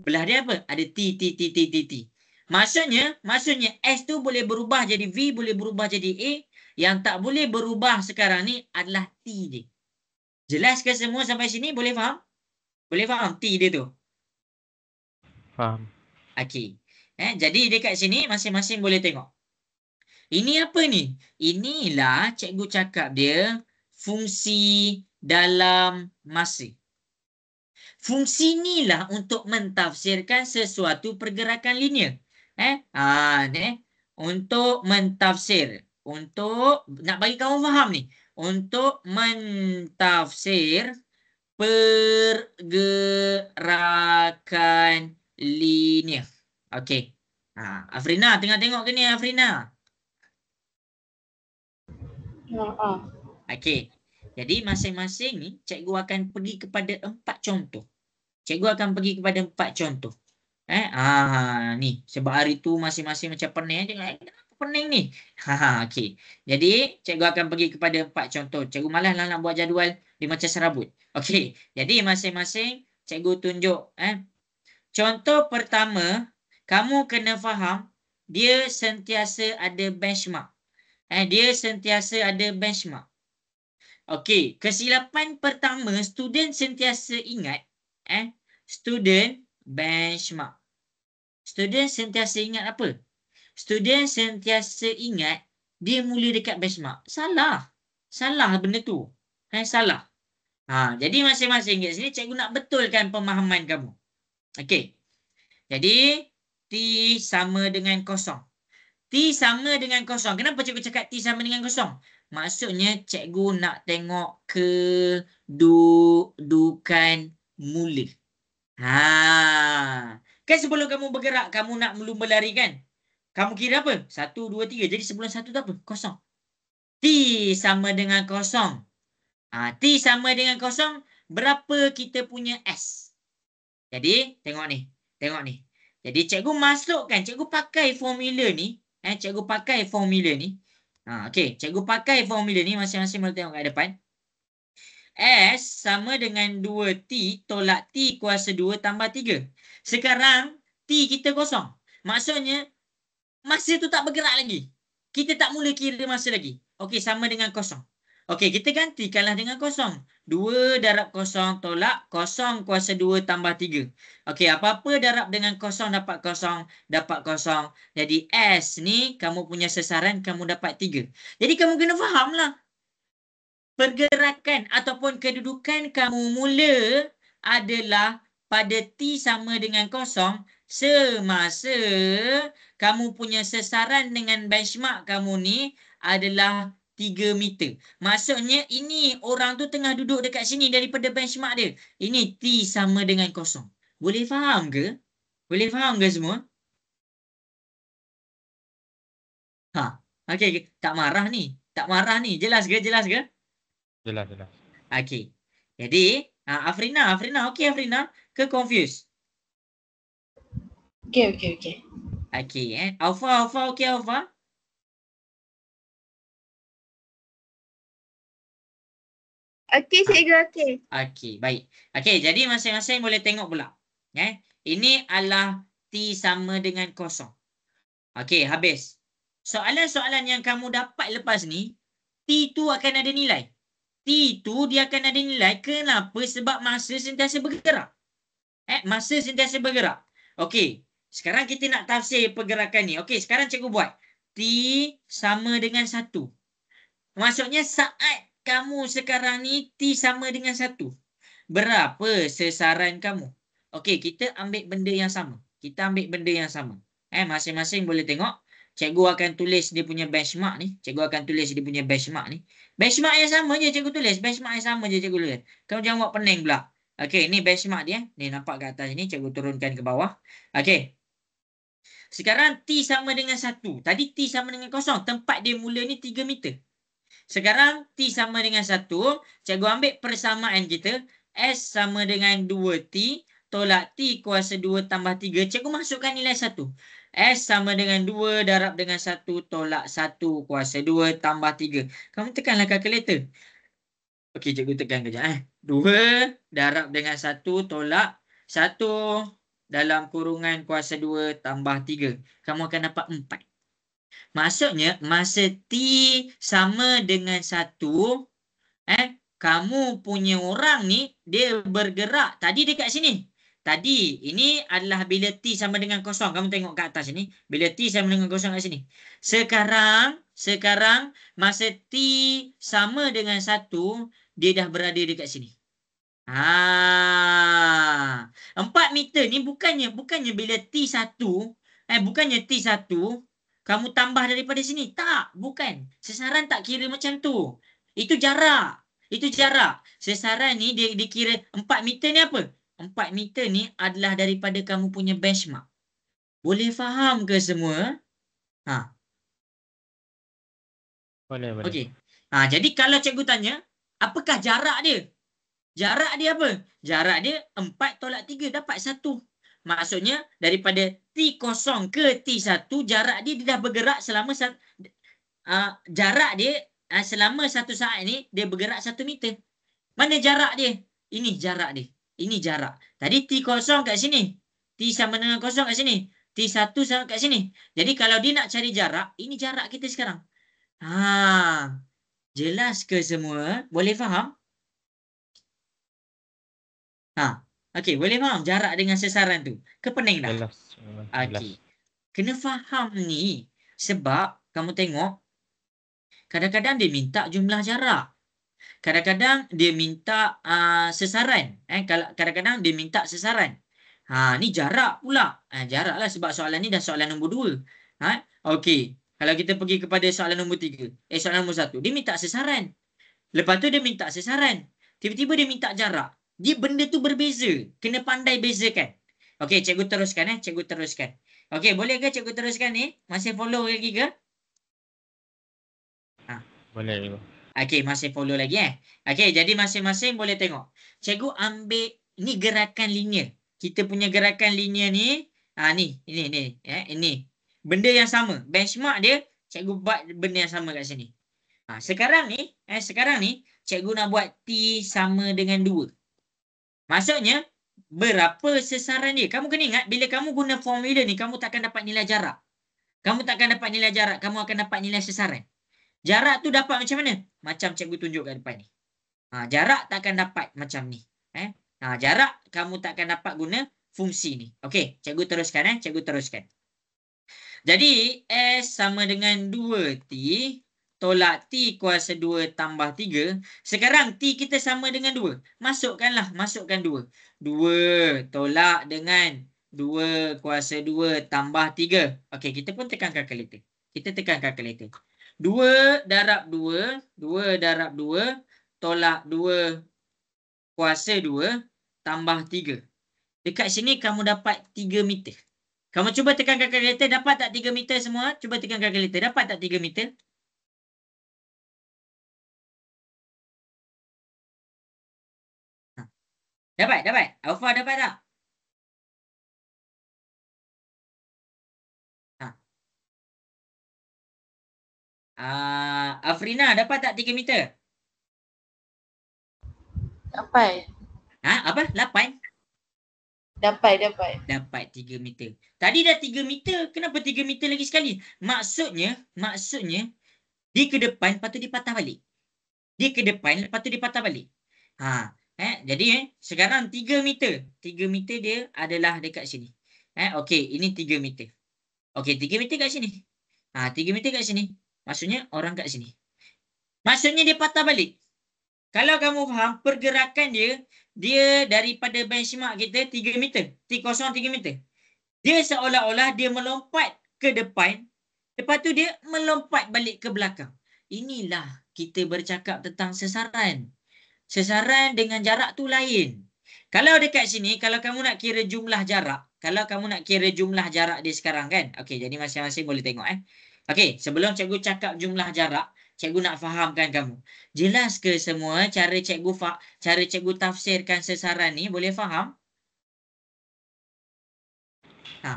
Belah dia apa? Ada T. Maksudnya S tu boleh berubah jadi V, boleh berubah jadi A. Yang tak boleh berubah sekarang ni adalah T dia. Jelas ke semua sampai sini? Boleh faham? Boleh faham T dia tu? Faham. Okey. Jadi dekat sini masing-masing boleh tengok. Ini apa ni? Inilah cikgu cakap dia fungsi dalam masa. Fungsi inilah untuk mentafsirkan sesuatu pergerakan linear. Untuk mentafsir. Untuk nak bagi kamu faham ni. Untuk mentafsir pergerakan linear. Okey. Afrina tengah tengok ke ni Afrina? Okey. Jadi masing-masing ni cikgu akan pergi kepada 4 contoh. Cikgu akan pergi kepada 4 contoh. Ni sebab hari tu masing-masing macam pening. Kenapa pening ni? Okey. Jadi cikgu akan pergi kepada 4 contoh. Cikgu malas lah nak buat jadual. Dia macam serabut. Okey. Jadi masing-masing cikgu tunjuk. Contoh pertama, kamu kena faham dia sentiasa ada benchmark. Dia sentiasa ada benchmark. Okey, kesilapan pertama student sentiasa ingat student benchmark. Student sentiasa ingat apa? Student sentiasa ingat dia mula dekat benchmark. Salah. Salah benda tu. Salah. Jadi masing-masing kat sini cikgu nak betulkan pemahaman kamu. Okey. Jadi T sama dengan kosong. T sama dengan kosong. Kenapa cikgu cakap T sama dengan kosong? Maksudnya cikgu nak tengok kedudukan mula. Kan sebelum kamu bergerak, kamu nak melumba lari kan? Kamu kira apa? 1, 2, 3. Jadi sebelum 1 tu apa? Kosong. T sama dengan kosong. T sama dengan kosong. Berapa kita punya S? Jadi tengok ni. Tengok ni. Jadi cikgu masukkan. Cikgu pakai formula ni. Cikgu pakai formula ni. Okey. Cikgu pakai formula ni. Masing-masing boleh tengok kat depan. S sama dengan 2T tolak T kuasa 2 tambah 3. Sekarang T kita kosong. Maksudnya masa tu tak bergerak lagi. Kita tak mula kira masa lagi. Okey, sama dengan kosong. Okey, kita gantikanlah dengan kosong. 2 darab kosong tolak kosong kuasa 2 tambah 3. Okey, apa-apa darab dengan kosong dapat kosong. Dapat kosong. Jadi S ni kamu punya sasaran kamu dapat 3. Jadi kamu kena faham lah. Pergerakan ataupun kedudukan kamu mula adalah pada T sama dengan kosong semasa kamu punya sasaran dengan benchmark kamu ni adalah 3 meter. Maksudnya ini orang tu tengah duduk dekat sini daripada benchmark dia. Ini T sama dengan kosong. Boleh faham ke? Boleh faham ke semua? Okey, tak marah ni. Tak marah ni. Jelas ke? Jelas ke? Jelas, jelas. Okey. Jadi, Afrina, okey Afrina? Ke confused? Okey. Okey, Alfa, okey Alfa? Okey, cikgu, okey. Okey, baik. Okey, jadi masing-masing boleh tengok pula. Ini adalah T sama dengan kosong. Okey, habis. Soalan-soalan yang kamu dapat lepas ni, T tu akan ada nilai. T tu dia akan ada nilai. Kenapa? Sebab masa sentiasa bergerak. Masa sentiasa bergerak. Okey. Sekarang kita nak tafsir pergerakan ni. Okey, sekarang cikgu buat. T sama dengan 1. Maksudnya saat kamu sekarang ni T sama dengan 1. Berapa sasaran kamu? Okey, kita ambil benda yang sama. Masing-masing boleh tengok. Cikgu akan tulis dia punya benchmark ni. Benchmark yang sama je cikgu tulis. Cikgu tulis. Kamu jangan buat pening pula. Okey, ni benchmark dia. Ni nampak kat atas ni. Cikgu turunkan ke bawah. Okey. Sekarang T sama dengan 1. Tadi T sama dengan kosong. Tempat dia mula ni 3 meter. Sekarang T sama dengan 1. Cikgu ambil persamaan kita. S sama dengan 2T. Tolak T kuasa 2 tambah 3. Cikgu masukkan nilai 1. S sama dengan 2 darab dengan 1 tolak 1 kuasa 2 tambah 3. Kamu tekanlah kalkulator. Okey, cikgu tekan kejap. 2 darab dengan 1 tolak 1 dalam kurungan kuasa 2 tambah 3. Kamu akan dapat 4. Maksudnya, masa T sama dengan 1, kamu punya orang ni, dia bergerak. Tadi dekat sini. Tadi, ini adalah bila T sama dengan kosong. Kamu tengok kat atas ni. Bila T sama dengan kosong kat sini. Sekarang, masa T sama dengan 1, dia dah berada dekat sini. 4 meter ni bukannya bila T1, bukannya T1, kamu tambah daripada sini. Tak, bukan. Sasaran tak kira macam tu. Itu jarak. Sasaran ni dia dikira 4 meter ni apa? 4 meter ni adalah daripada kamu punya benchmark. Boleh faham ke semua? Boleh. Okey. Jadi kalau cikgu tanya, apakah jarak dia? Jarak dia apa? Jarak dia 4 tolak 3 dapat 1. Maksudnya daripada T0 ke T1 jarak dia dah bergerak selama jarak dia selama 1 saat ni dia bergerak 1 meter. Mana jarak dia? Ini jarak dia. Ini jarak. Tadi T0 kat sini. T sama dengan 0 kat sini. T1 sama kat sini. Jadi kalau dia nak cari jarak, ini jarak kita sekarang. Jelas ke semua? Boleh faham? Okey, boleh faham jarak dengan sasaran tu? Ke pening dah? Jelas. Okey. Kena faham ni. Sebab kamu tengok, kadang-kadang dia minta jumlah jarak. Kadang-kadang dia minta sasaran. Kadang-kadang dia minta sasaran. Ni jarak pula. Jarak lah sebab soalan ni dah soalan nombor 2. Okey. Kalau kita pergi kepada soalan nombor 3. Soalan nombor 1. Dia minta sasaran. Lepas tu dia minta sasaran. Tiba-tiba dia minta jarak. Dia benda tu berbeza. Kena pandai bezakan. Okey, cikgu teruskan. Cikgu teruskan. Okey, boleh ke cikgu teruskan ni? Masih follow lagi ke? Boleh. Okey, masih follow lagi Okey, jadi masing-masing boleh tengok. Cikgu ambil ni gerakan linear. Kita punya gerakan linear ni, ini. Benda yang sama. Benchmark dia, cikgu buat benda yang sama kat sini. Sekarang ni, cikgu nak buat T sama dengan 2. Maksudnya, berapa sasaran dia? Kamu kena ingat, bila kamu guna formula ni, kamu takkan dapat nilai jarak. Kamu takkan dapat nilai jarak, kamu akan dapat nilai sasaran. Jarak tu dapat macam mana? Macam cikgu tunjuk kat depan ni. Jarak takkan dapat macam ni. Jarak kamu takkan dapat guna fungsi ni. Okey, cikgu teruskan. Cikgu teruskan. Jadi, S sama dengan 2T tolak T kuasa 2 tambah 3. Sekarang T kita sama dengan 2. Masukkan 2. 2 tolak dengan 2 kuasa 2 tambah 3. Okey, kita pun tekan kalkulator. 2 darab 2 tolak 2 kuasa 2 tambah 3. Dekat sini kamu dapat 3 meter. Kamu cuba tekan kalkulator, dapat tak 3 meter semua? Cuba tekan kalkulator, dapat tak 3 meter? Dapat. Alfa dapat tak? Afrina dapat tak 3 meter? Dapat. Apa? 8? Dapat. Dapat 3 meter. Tadi dah 3 meter. Kenapa 3 meter lagi sekali? Maksudnya dia ke depan lepas tu dia patah balik. Jadi sekarang 3 meter. 3 meter dia adalah dekat sini. Okey, ini 3 meter. Okey, 3 meter kat sini. 3 meter kat sini. Maksudnya orang kat sini. Maksudnya dia patah balik. Kalau kamu faham pergerakan dia daripada benchmark kita 3 meter. T0 3 meter. Dia seolah-olah dia melompat ke depan. Lepas tu dia melompat balik ke belakang. Inilah kita bercakap tentang sasaran. Sasaran dengan jarak tu lain. Kalau dekat sini, kalau kamu nak kira jumlah jarak. Dia sekarang kan. Okey, jadi masing-masing boleh tengok. Okey, sebelum cikgu cakap jumlah jarak, cikgu nak fahamkan kamu. Jelas ke semua cara cikgu tafsirkan sasaran ni? Boleh faham?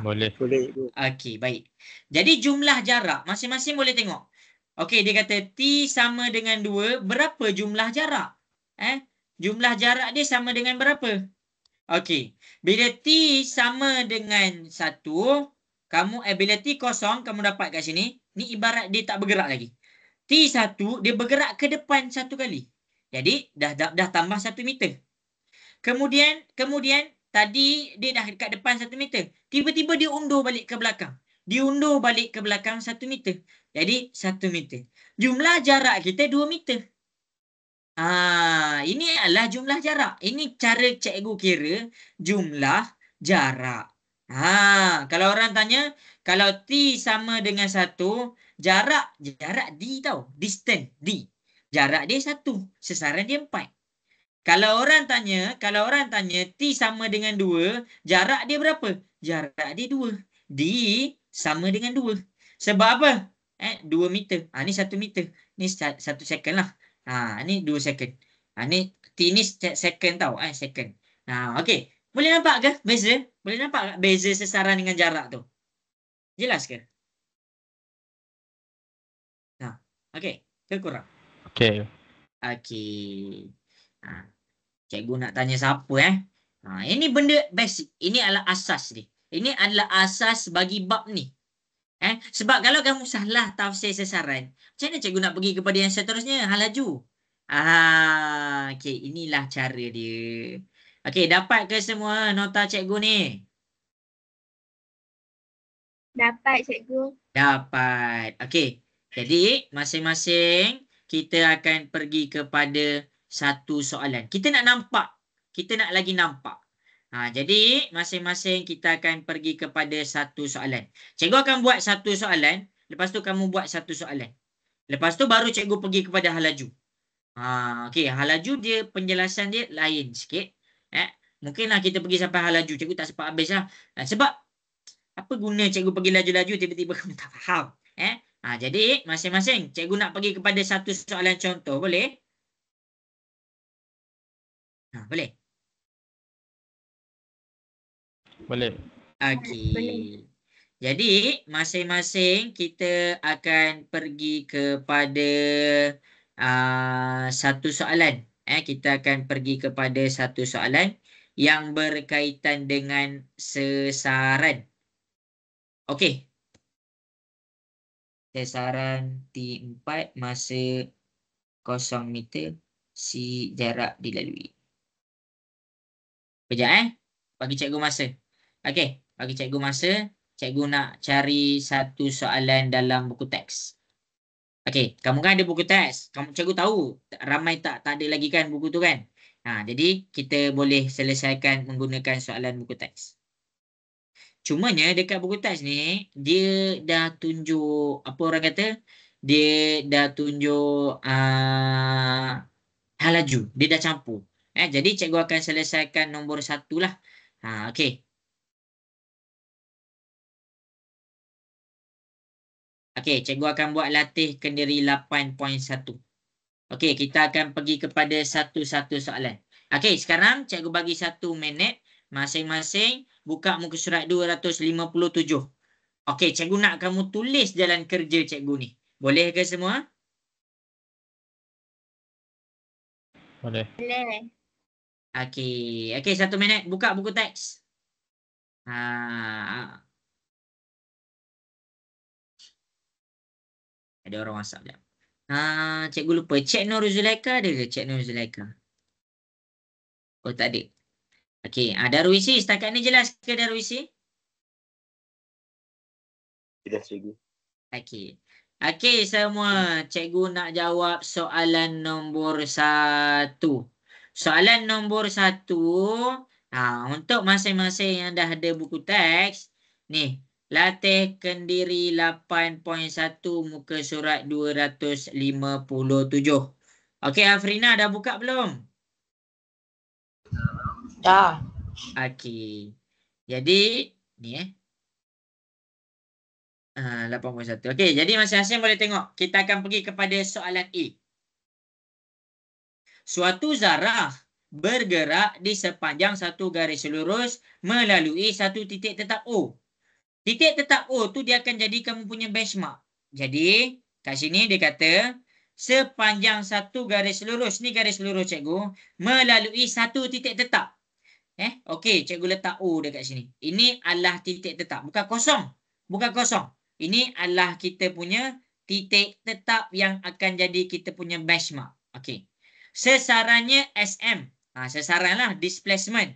Boleh. Okey, baik. Jadi jumlah jarak, masing-masing boleh tengok. Okey, dia kata T sama dengan 2, berapa jumlah jarak? Jumlah jarak dia sama dengan berapa? Okey, bila T sama dengan 1, bila T kosong, kamu dapat kat sini, ni ibarat dia tak bergerak lagi. T1, dia bergerak ke depan 1 kali. Jadi, dah tambah 1 meter. Kemudian tadi dia dah dekat depan 1 meter. Tiba-tiba dia undur balik ke belakang. 1 meter. Jadi 1 meter. Jumlah jarak kita 2 meter. Ini adalah jumlah jarak. Ini cara cikgu kira jumlah jarak. Kalau orang tanya, kalau T sama dengan 1, jarak D tau. Distance D. Jarak dia 1. Sasaran dia 4. Kalau orang tanya T sama dengan 2, jarak dia berapa? Jarak dia 2. D sama dengan 2. Sebab apa? 2 meter. Ni 1 meter. Ni 1 second lah. Ni 2 second. Ni T ni second tau. Second. Okey. Boleh nampak ke beza? Boleh nampak tak beza sesaran dengan jarak tu? Jelas ke? Nah, okey. Ke kurang? Okey. Okey. Ha, cikgu nak tanya siapa ini benda basic. Ini adalah asas ni. Ini adalah asas bagi bab ni. Sebab kalau kamu salah tafsir sesaran, macam mana cikgu nak pergi kepada yang seterusnya? Hal laju. Okey, inilah cara dia. Okey, dapat ke semua nota cikgu ni? Dapat cikgu. Dapat. Okey. Jadi, masing-masing kita akan pergi kepada satu soalan. Kita nak nampak. Kita nak lagi nampak. Jadi, masing-masing kita akan pergi kepada satu soalan. Cikgu akan buat satu soalan. Lepas tu, kamu buat satu soalan. Lepas tu, baru cikgu pergi kepada hal laju. Okey, hal laju dia, penjelasan dia lain sikit. Mungkinlah kita pergi sampai hal laju. Cikgu tak sempat habis lah. Sebab, apa guna cikgu pergi laju-laju tiba-tiba kamu tak faham? Jadi masing-masing cikgu nak pergi kepada satu soalan contoh. Boleh? Boleh? Boleh. Okey. Jadi masing-masing kita akan pergi kepada satu soalan. Kita akan pergi kepada satu soalan yang berkaitan dengan sesaran. Okey. Sesaran T4 masa 0 meter si jarak dilalui. Kejap bagi cikgu masa. Okey, bagi cikgu masa. Cikgu nak cari satu soalan dalam buku teks. Okey, kamu kan ada buku teks. Cikgu tahu ramai tak ada lagi kan buku tu kan. Jadi kita boleh selesaikan menggunakan soalan buku teks. Cumanya dekat buku teks ni dia dah tunjuk apa orang kata? Dia dah tunjuk hal laju. Dia dah campur. Jadi cikgu akan selesaikan nombor 1 lah. Okey. Okey, cikgu akan buat latih kendiri 8.1. Okey, kita akan pergi kepada satu-satu soalan. Okey, sekarang cikgu bagi 1 minit. Masing-masing buka muka surat 257. Okey, cikgu nak kamu tulis jalan kerja cikgu ni. Boleh ke semua? Boleh. Boleh. Okey, 1 minit. Buka buku teks. Ada orang WhatsApp jap. Cikgu lupa. Cik Nur Zulaika ada ke? Cik Nur Zulaika. Oh, tak ada. Okey, Darwisi, setakat ni jelas ke Darwisi? Jelas cikgu. Okey. Okey semua, cikgu nak jawab soalan nombor 1. Soalan nombor 1, untuk masing-masing yang dah ada buku teks, ni, latih kendiri 8.1 muka surat 257. Okey, Afrina dah buka belum? Dah. Okey. Jadi, ni 8.1. Okey, jadi masing-masing boleh tengok. Kita akan pergi kepada soalan A. Suatu zarah bergerak di sepanjang satu garis lurus melalui satu titik tetap O. Titik tetap O tu dia akan jadi kamu punya benchmark. Jadi, kat sini dia kata sepanjang satu garis lurus, ni garis lurus cikgu, melalui satu titik tetap. Okey, cikgu letak O dekat sini. Ini adalah titik tetap, bukan kosong. Bukan kosong. Ini adalah kita punya titik tetap yang akan jadi kita punya benchmark. Okey. Sesarannya SM. Sesaran lah, displacement.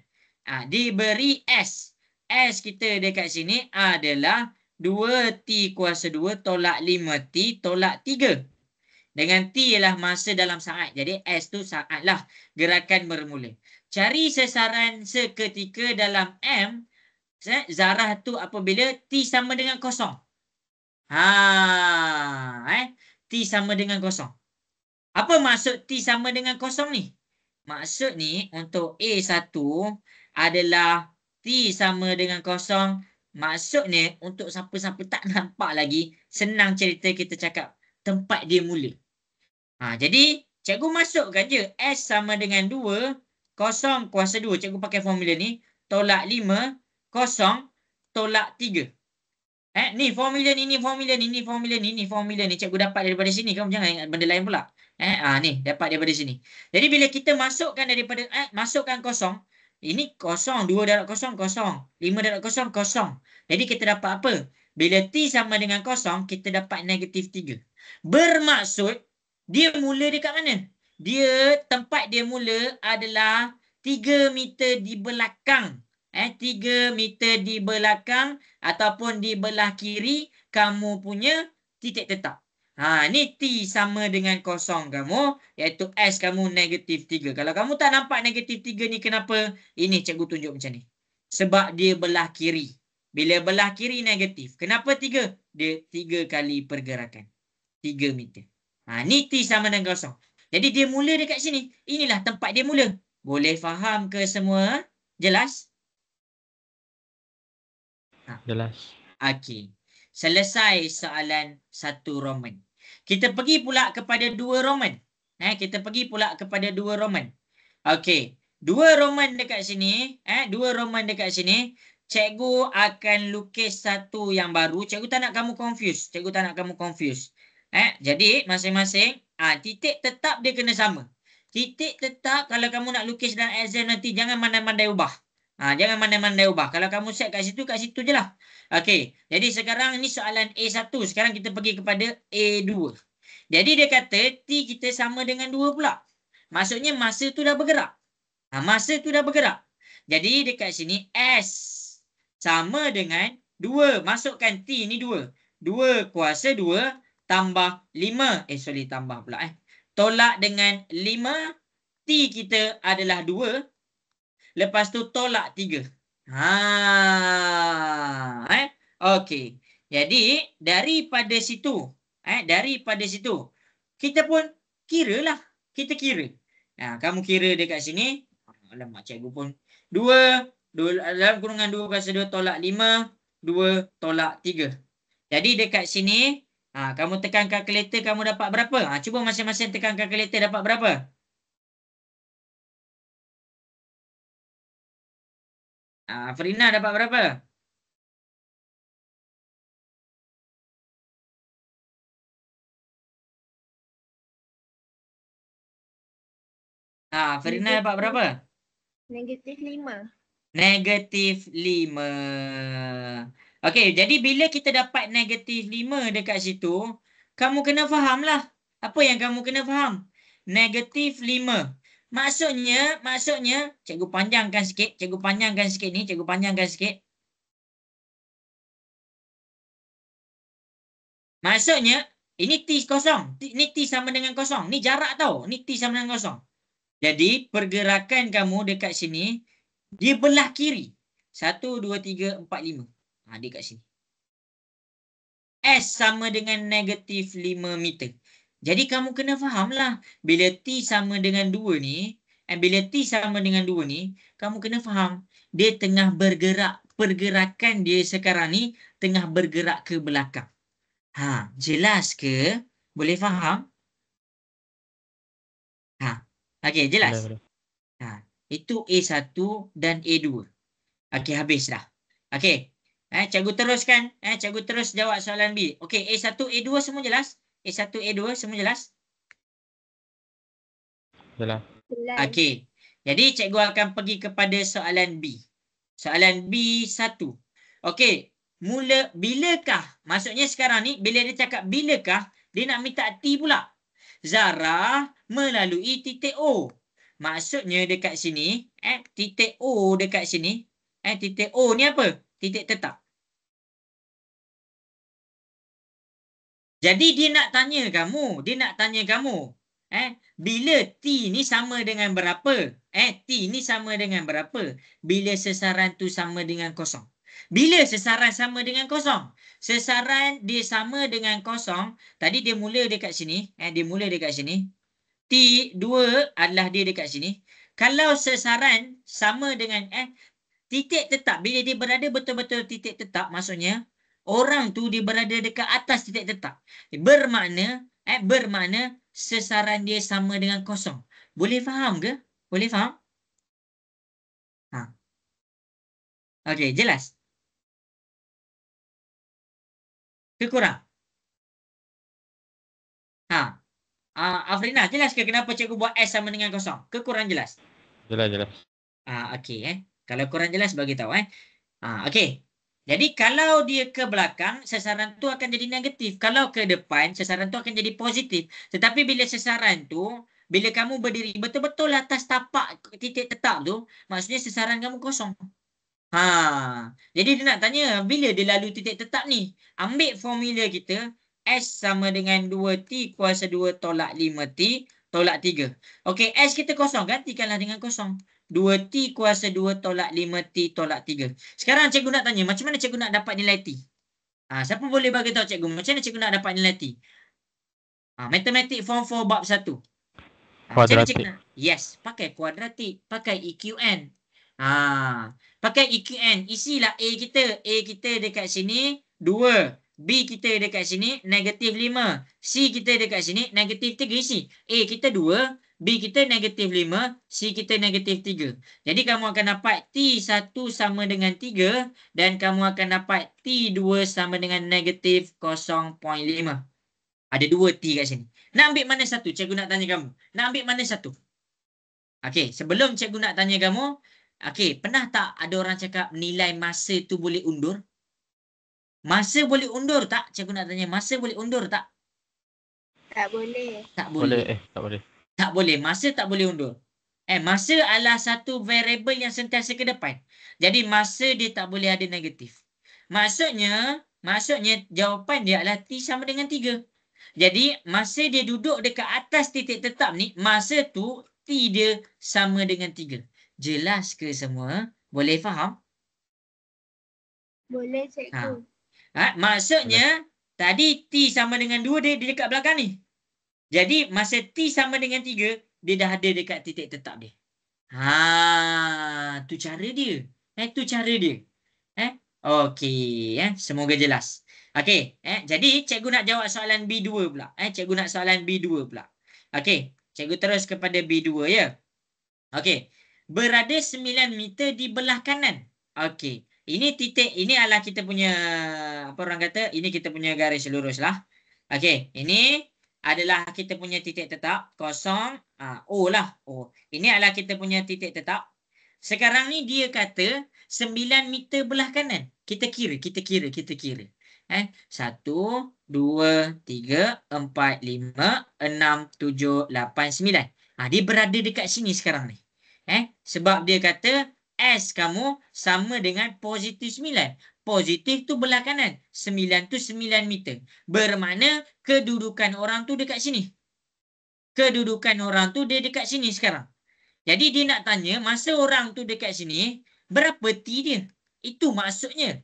Diberi S. S kita dekat sini adalah 2T kuasa 2 tolak 5T tolak 3. Dengan T ialah masa dalam saat. Jadi S tu saat lah. Gerakan bermula. Cari sesaran seketika dalam M. Zarah tu apabila T sama dengan kosong. T sama dengan kosong. Apa maksud T sama dengan kosong ni? Maksud ni untuk A1 adalah T sama dengan kosong. Maksudnya untuk siapa-siapa tak nampak lagi, senang cerita kita cakap tempat dia mula. Jadi cikgu masukkan je S sama dengan 2, kosong kuasa 2. Cikgu pakai formula ni. tolak 5, kosong, tolak 3. Ni formula ni, ni formula ni, ni formula ni, ni formula ni. Cikgu dapat daripada sini. Kamu jangan ingat benda lain pula. Ni dapat daripada sini. Jadi bila kita masukkan daripada, masukkan kosong. Ini kosong, 2 darab kosong, kosong. 5 darab kosong, kosong. Jadi kita dapat apa? Bila T sama dengan kosong, kita dapat negatif 3. Bermaksud, dia mula dekat mana? Tempat dia mula adalah 3 meter di belakang. 3 meter di belakang ataupun di belah kiri kamu punya titik tetap. Ni T sama dengan kosong kamu, iaitu S kamu negatif 3. Kalau kamu tak nampak negatif 3 ni kenapa? Ini cikgu tunjuk macam ni. Sebab dia belah kiri. Bila belah kiri negatif. Kenapa 3? Dia 3 kali pergerakan. 3 meter. Ni T sama dengan kosong. Jadi dia mula dekat sini. Inilah tempat dia mula. Boleh faham ke semua? Jelas? Jelas. Okey. Selesai soalan 1 Roman. Kita pergi pula kepada 2 Roman. Kita pergi pula kepada 2 Roman. Okey. 2 Roman dekat sini. 2 Roman dekat sini. Cikgu akan lukis satu yang baru. Cikgu tak nak kamu confuse. Cikgu tak nak kamu confuse. Jadi masing-masing titik tetap dia kena sama. Titik tetap kalau kamu nak lukis dalam exam nanti jangan mandai-mandai ubah. Jangan mandai-mandai ubah. Kalau kamu set kat situ je lah. Okey. Jadi sekarang ni soalan A1. Sekarang kita pergi kepada A2. Jadi dia kata T kita sama dengan 2 pula. Maksudnya masa tu dah bergerak. Masa tu dah bergerak. Jadi dekat sini S sama dengan 2. Masukkan T ni 2. 2 kuasa 2 tambah 5. Tambah pula. Tolak dengan 5. T kita adalah 2. Lepas tu tolak 3. Okey. Jadi daripada situ, kita pun kiralah. Kita kira. Kamu kira dekat sini. Alamak, cikgu pun 2 dalam kurungan 2 kuasa 2 tolak 5, 2 tolak 3. Jadi dekat sini, kamu tekan kalkulator, kamu dapat berapa? Cuba masing-masing tekan kalkulator dapat berapa? Farina dapat berapa? Farina dapat berapa? Negatif 5. Negatif 5. Okey, jadi bila kita dapat negatif 5 dekat situ, kamu kena faham lah. Apa yang kamu kena faham? Negatif 5. Maksudnya, cikgu panjangkan sikit. Cikgu panjangkan sikit. Maksudnya, ini T kosong. Ini T sama dengan kosong. Ni jarak tau. Ni T sama dengan kosong. Jadi, pergerakan kamu dekat sini, dia belah kiri. 1, 2, 3, 4, 5. Dia kat sini. S sama dengan negatif 5 meter. Jadi, kamu kena faham lah. Bila T sama dengan 2 ni, kamu kena faham. Dia tengah bergerak. Pergerakan dia sekarang ni, tengah bergerak ke belakang. Jelas ke? Boleh faham? Okey, jelas? Boleh. Itu A1 dan A2. Okey, habis dah. Okey. Cikgu teruskan. Cikgu terus jawab soalan B. Okey, A1, A2 semua jelas? A1, A2 semua jelas? Jelas. Okey. Jadi, cikgu akan pergi kepada soalan B. Soalan B1. Okey. Bilakah? Maksudnya sekarang ni, bila dia cakap bilakah, dia nak minta T pula. Zarah melalui titik O. Maksudnya dekat sini, titik O dekat sini, titik O ni apa? Titik tetap. Jadi dia nak tanya kamu, bila T ni sama dengan berapa? T ni sama dengan berapa? Bila sesaran tu sama dengan kosong. Bila sesaran sama dengan kosong? Sesaran dia sama dengan kosong. Tadi dia mula dekat sini. T2 adalah dia dekat sini. Kalau sesaran sama dengan titik tetap. Bila dia berada betul-betul titik tetap, maksudnya orang tu dia berada dekat atas titik tetap. Bermakna sesaran dia sama dengan kosong. Boleh faham ke? Boleh faham? Okey, jelas? Ke kurang? Ha. Afrina, jelas ke kenapa cikgu buat S sama dengan kosong? Ke kurang jelas? Jelas, jelas. Okey Kalau kurang jelas bagi tahu okey. Jadi kalau dia ke belakang, sasaran tu akan jadi negatif. Kalau ke depan, sasaran tu akan jadi positif. Tetapi bila sasaran tu, bila kamu berdiri betul-betul atas tapak titik tetap tu, maksudnya sasaran kamu kosong. Jadi dia nak tanya bila dia lalu titik tetap ni. Ambil formula kita, S sama dengan 2T kuasa 2 tolak 5T tolak 3. Okey, S kita kosong, gantikanlah dengan kosong. 2T kuasa 2 tolak 5T tolak 3. Sekarang cikgu nak tanya, macam mana cikgu nak dapat nilai T? Siapa boleh bagi tahu cikgu, macam mana cikgu nak dapat nilai T? Matematik form 4 bab 1. Macam mana cikgu Kuadratik. nak? Yes, pakai kuadratik, pakai EQN. Pakai EQN, isilah A kita dekat sini 2, B kita dekat sini negatif 5, C kita dekat sini negatif 3, isi. A kita 2, B kita negatif 5, C kita negatif 3. Jadi kamu akan dapat T1 sama dengan 3 dan kamu akan dapat T2 sama dengan negatif 0.5. Ada 2 T kat sini. Nak ambil mana satu? Cikgu nak tanya kamu. Nak ambil mana satu? Okey, sebelum cikgu nak tanya kamu, okey, pernah tak ada orang cakap nilai masa tu boleh undur? Masa boleh undur tak? Cikgu nak tanya, masa boleh undur tak? Tak boleh. Tak Boleh, boleh. tak boleh. Tak boleh. Masa tak boleh undur. Masa adalah satu variable yang sentiasa ke depan. Jadi masa dia tak boleh ada negatif. Maksudnya jawapan dia adalah T sama dengan 3. Jadi masa dia duduk dekat atas titik tetap ni, masa tu T dia sama dengan 3. Jelas ke semua? Boleh faham? Boleh cikgu. Maksudnya tadi T sama dengan 2 dia dekat belakang ni. Jadi masa T sama dengan 3, dia dah ada dekat titik tetap dia. Tu cara dia. Tu cara dia. Okey, semoga jelas. Okey, jadi cikgu nak jawab soalan B2 pula. Cikgu nak soalan B2 pula. Okey, cikgu terus kepada B2 ya. Okey. Berada 9 meter di belah kanan. Okey. Ini titik, ini adalah kita punya, apa orang kata, ini kita punya garis lurus lah. Okey, ini adalah kita punya titik tetap, kosong, O lah. O. Ini adalah kita punya titik tetap. Sekarang ni dia kata 9 meter belah kanan. Kita kira. 1, 2, 3, 4, 5, 6, 7, 8, 9. Dia berada dekat sini sekarang ni. Sebab dia kata S kamu sama dengan positif 9. Positif tu belah kanan. 9 tu 9 meter. Bermakna kedudukan orang tu dekat sini. Kedudukan orang tu dia dekat sini sekarang. Jadi dia nak tanya masa orang tu dekat sini, berapa T dia? Itu maksudnya.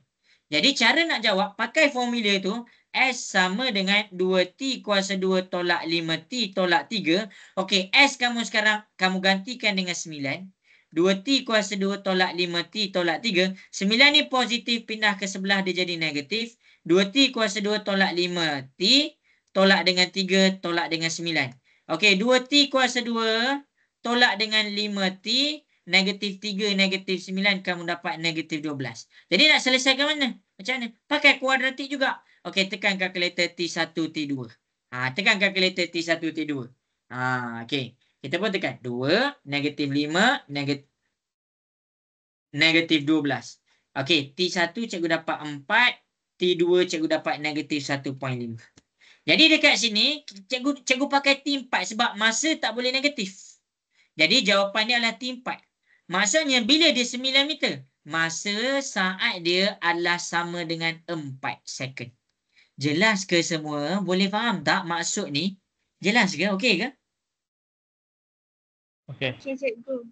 Jadi cara nak jawab, pakai formula tu, S sama dengan 2T kuasa 2 tolak 5T tolak 3. Okey, S kamu sekarang, kamu gantikan dengan 9. 2T kuasa 2 tolak 5T tolak 3. 9 ni positif, pindah ke sebelah dia jadi negatif. 2T kuasa 2 tolak 5T tolak dengan 3 tolak dengan 9. Okey, 2T kuasa 2 tolak dengan 5T, negatif 3, negatif 9, kamu dapat negatif 12. Jadi nak selesaikan mana? Macam mana? Pakai kuadratik juga. Okey, tekan kalkulator T1, T2. Tekan kalkulator T1, T2. Okey. Kita pun tekan 2, negatif 5, negatif 12. Okey, T1 cikgu dapat 4, T2 cikgu dapat negatif 1.5. Jadi dekat sini, cikgu pakai T4 sebab masa tak boleh negatif. Jadi jawapannya adalah T4. Maksudnya bila dia 9 meter, masa saat dia adalah sama dengan 4 second. Jelas ke semua? Boleh faham tak maksud ni? Jelas ke? Okey ke? Okey. Okey cikgu.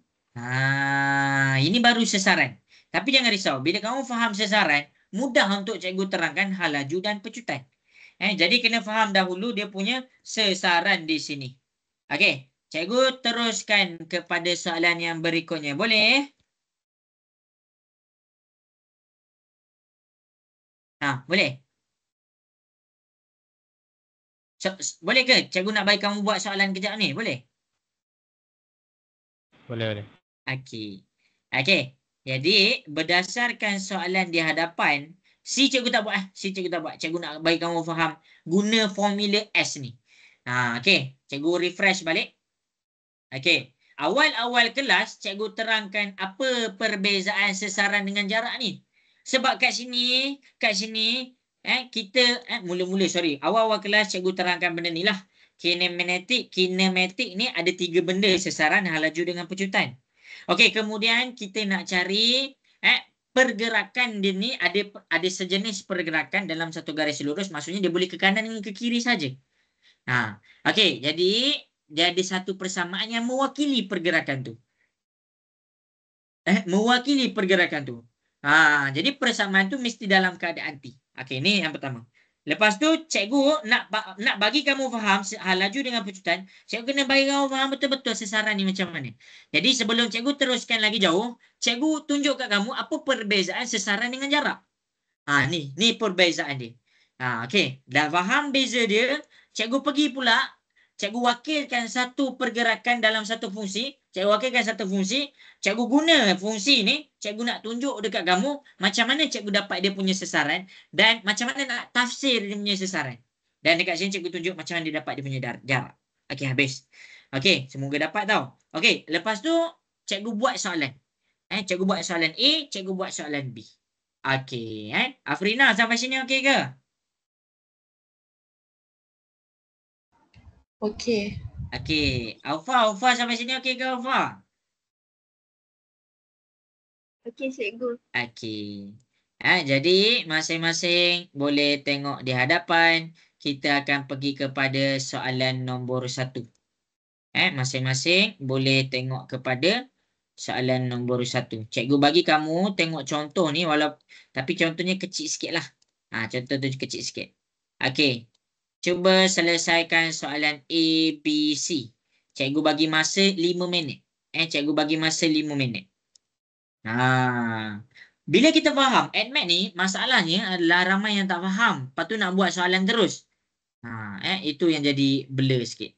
Ini baru sasaran. Tapi jangan risau. Bila kamu faham sasaran, mudah untuk cikgu terangkan hal laju dan pecutan. Jadi kena faham dahulu dia punya sasaran di sini. Okey. Cikgu teruskan kepada soalan yang berikutnya. Boleh? Boleh? Boleh ke? Cikgu nak bagi kamu buat soalan kejap ni. Boleh? Boleh. Okey. Jadi berdasarkan soalan di hadapan, si cikgu tak buat. Si cikgu tak buat. Cikgu nak bagi kamu faham guna formula S ni. Okey. Cikgu refresh balik. Okey. Awal-awal kelas, cikgu terangkan apa perbezaan sesaran dengan jarak ni. Sebab kat sini, kita mula-mula awal-awal kelas cikgu terangkan benda ni lah. Kinematik ni ada 3 benda, sesaran, hal laju dengan pecutan. Okey, kemudian kita nak cari pergerakan dia ni, ada sejenis pergerakan dalam satu garis lurus, maksudnya dia boleh ke kanan dan ke kiri saja. Okey, jadi dia ada satu persamaan yang mewakili pergerakan tu. Mewakili pergerakan tu. Jadi persamaan tu mesti dalam keadaan T. Okey, ni yang pertama. Lepas tu cikgu nak bagi kamu faham hal laju dengan pecutan, cikgu kena bagi kamu faham betul-betul sesaran ni macam mana. Jadi sebelum cikgu teruskan lagi jauh, cikgu tunjuk kat kamu apa perbezaan sesaran dengan jarak. Ni perbezaan dia. Okey, dah faham beza dia, cikgu pergi pula, cikgu wakilkan satu pergerakan dalam satu fungsi, cikgu guna fungsi ni, cikgu nak tunjuk dekat kamu macam mana cikgu dapat dia punya sesaran dan macam mana nak tafsir dia punya sesaran. Dan dekat sini cikgu tunjuk macam mana dia dapat dia punya jarak. Okey, habis. Okey, semoga dapat tau. Okey, lepas tu cikgu buat soalan. Cikgu buat soalan A, cikgu buat soalan B. Okey, Afrina sampai sini okey ke? Okey. Okey, Alfa sampai sini okey ke Alfa? Okey, cikgu. Okey. Jadi masing-masing boleh tengok di hadapan. Kita akan pergi kepada soalan nombor 1. Masing-masing boleh tengok kepada soalan nombor 1. Cikgu bagi kamu tengok contoh ni tapi contohnya kecil sikit lah. Contoh tu kecil sikit. Okey. Cuba selesaikan soalan A, B, C. Cikgu bagi masa 5 minit. Cikgu bagi masa 5 minit. Bila kita faham ADMAT ni, masalahnya adalah ramai yang tak faham. Lepas tu nak buat soalan terus. Itu yang jadi blur sikit.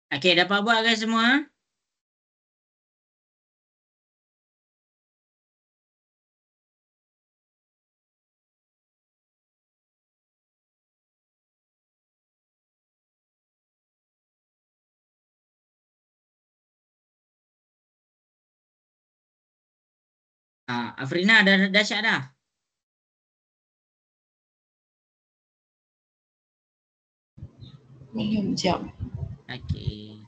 Okey, dapat buat ke semua? Afrina dah siap dah? Sekejap. Okey.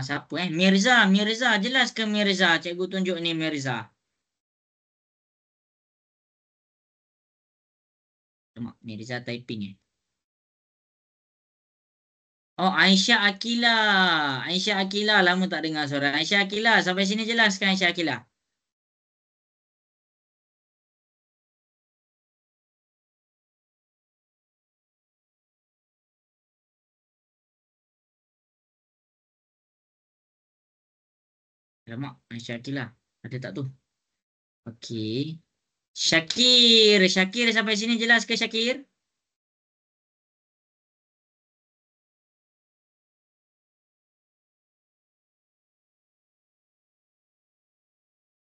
Siapa Mirza, jelas ke Mirza? Cikgu tunjuk ni Mirza. Tengok Mirza typing Oh, Aisyah Akila. Aisyah Akila, lama tak dengar suara. Aisyah Akila, sampai sini jelas kan Aisyah Akila? Alamak, Aisyah Akila. Ada tak tu? Okey. Syakir sampai sini jelas ke Syakir?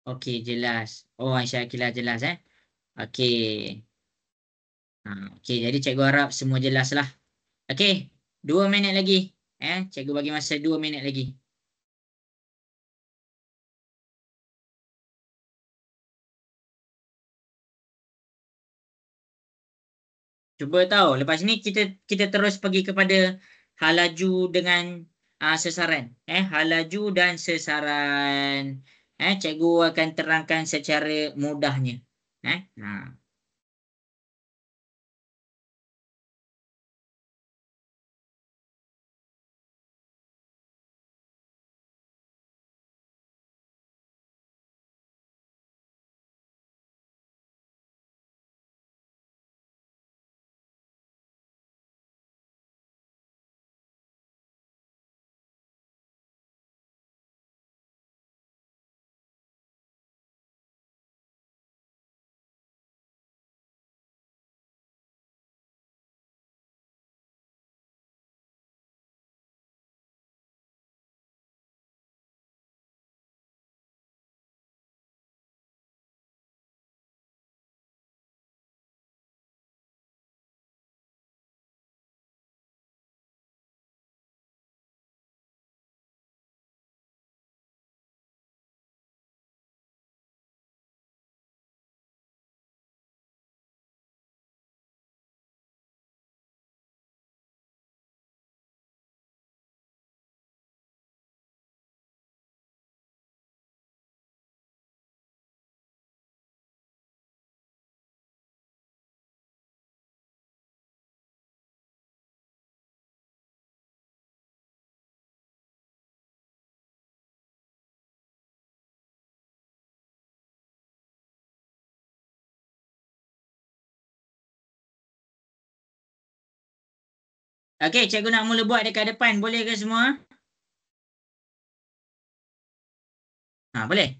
Okey, jelas. Oh, Aisyah Akila jelas Okey. Okey, jadi cikgu harap semua jelas lah. Okey, 2 minit lagi. Cikgu bagi masa 2 minit lagi. Cuba tahu. Lepas ni kita terus pergi kepada halaju dengan sesaran. Halaju dan sesaran. Cikgu akan terangkan secara mudahnya. Okey, cikgu nak mula buat dekat depan. Boleh ke semua? Boleh?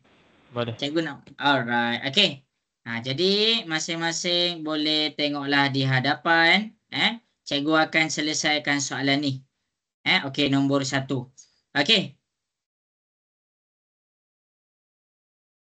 Boleh. Cikgu nak. Alright. Okey. Jadi masing-masing boleh tengoklah di hadapan. Cikgu akan selesaikan soalan ni. Okey, nombor 1. Okey.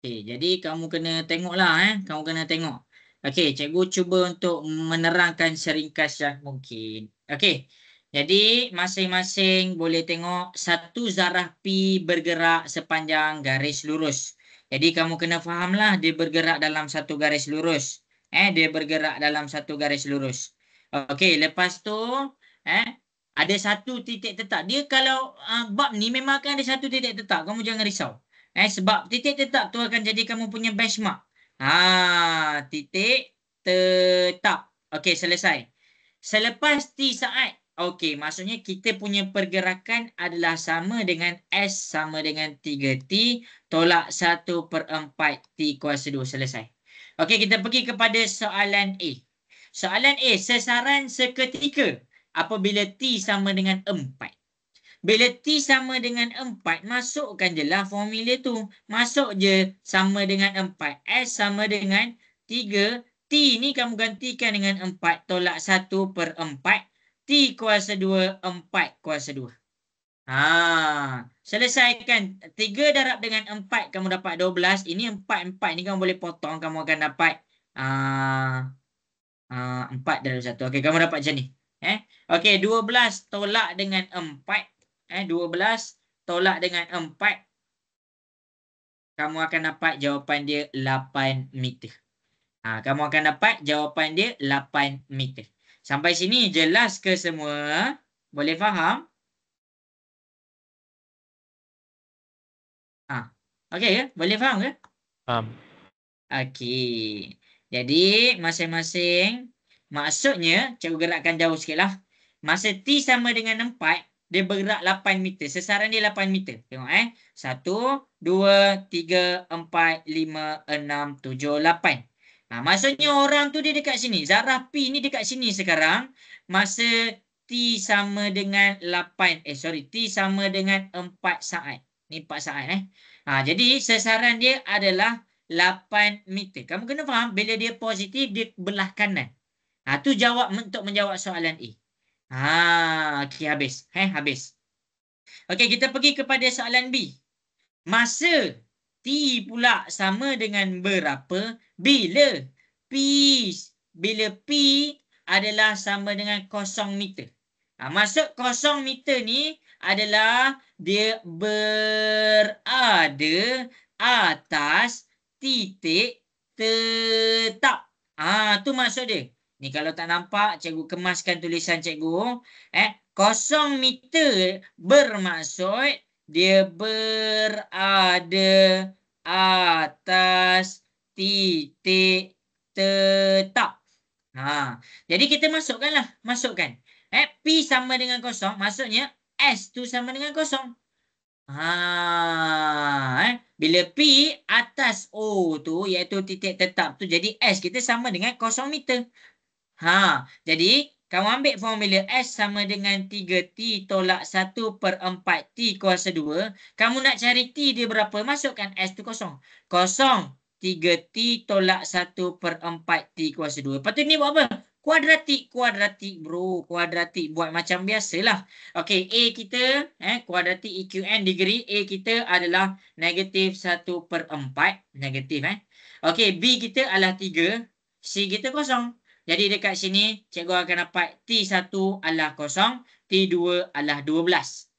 Okey, jadi kamu kena tengoklah. Kamu kena tengok. Okey, cikgu cuba untuk menerangkan seringkas yang mungkin. Okey. Jadi masing-masing boleh tengok satu zarah pi bergerak sepanjang garis lurus. Jadi kamu kena fahamlah dia bergerak dalam satu garis lurus. Dia bergerak dalam satu garis lurus. Okey, lepas tu ada satu titik tetap. Dia kalau bab ni memang akan ada satu titik tetap. Kamu jangan risau. Sebab titik tetap tu akan jadi kamu punya benchmark. Titik tetap. Okey, selesai. Selepas T saat. Okey, maksudnya kita punya pergerakan adalah sama dengan S sama dengan 3T tolak 1/4 T kuasa 2. Selesai. Okey, kita pergi kepada soalan A. Soalan A, sesaran seketika apabila T sama dengan 4. Bila T sama dengan 4, masukkan je lah formula tu. Masuk je sama dengan 4. S sama dengan 3. T ni kamu gantikan dengan 4 tolak 1/4. T kuasa 2, 4 kuasa 2. Selesaikan. 3 darab dengan 4, kamu dapat 12. Ini 4 ni kamu boleh potong. Kamu akan dapat 4 darab 1. Okey, kamu dapat macam ni. Okey, 12 tolak dengan 4. 12 tolak dengan 4. kamu akan dapat jawapan dia 8 meter. Kamu akan dapat jawapan dia 8 meter. Sampai sini jelas ke semua? Boleh faham? Okey ke? Boleh faham ke? Faham. Okey. Jadi masing-masing maksudnya cikgu gerakkan jauh sikitlah. Masa T sama dengan 4, dia bergerak 8 meter. Sesaran dia 8 meter. Tengok 1, 2, 3, 4, 5, 6, 7, 8. Maksudnya orang tu dia dekat sini. Zarah P ni dekat sini sekarang. Masa T sama dengan 8. T sama dengan 4 saat. Ni 4 saat jadi sesaran dia adalah 8 meter. Kamu kena faham bila dia positif dia belah kanan. Tu jawab untuk menjawab soalan A. Okey habis. Habis. Okey kita pergi kepada soalan B. Masa T pula sama dengan berapa bila P adalah sama dengan 0 meter. Maksud 0 meter ni adalah dia berada atas titik tetap. Tu maksud dia. Ni kalau tak nampak, cikgu kemaskan tulisan cikgu. 0 meter bermaksud dia berada atas titik tetap. Jadi kita masukkan. P sama dengan 0, maksudnya S tu sama dengan 0. Bila P atas O tu, iaitu titik tetap tu, jadi S kita sama dengan 0 meter. Jadi kamu ambil formula S sama dengan 3T tolak 1/4 T kuasa 2. Kamu nak cari T dia berapa? Masukkan S tu 0. 3T tolak 1/4 T kuasa 2. Lepas tu ni buat apa? Kuadratik bro. Kuadratik buat macam biasalah. Okey, A kita, kuadratik EQN degree. A kita adalah negatif 1/4. Negatif, Okey, B kita adalah 3. C kita 0. Jadi dekat sini, cikgu akan dapat T1 adalah 0. T2 adalah 12.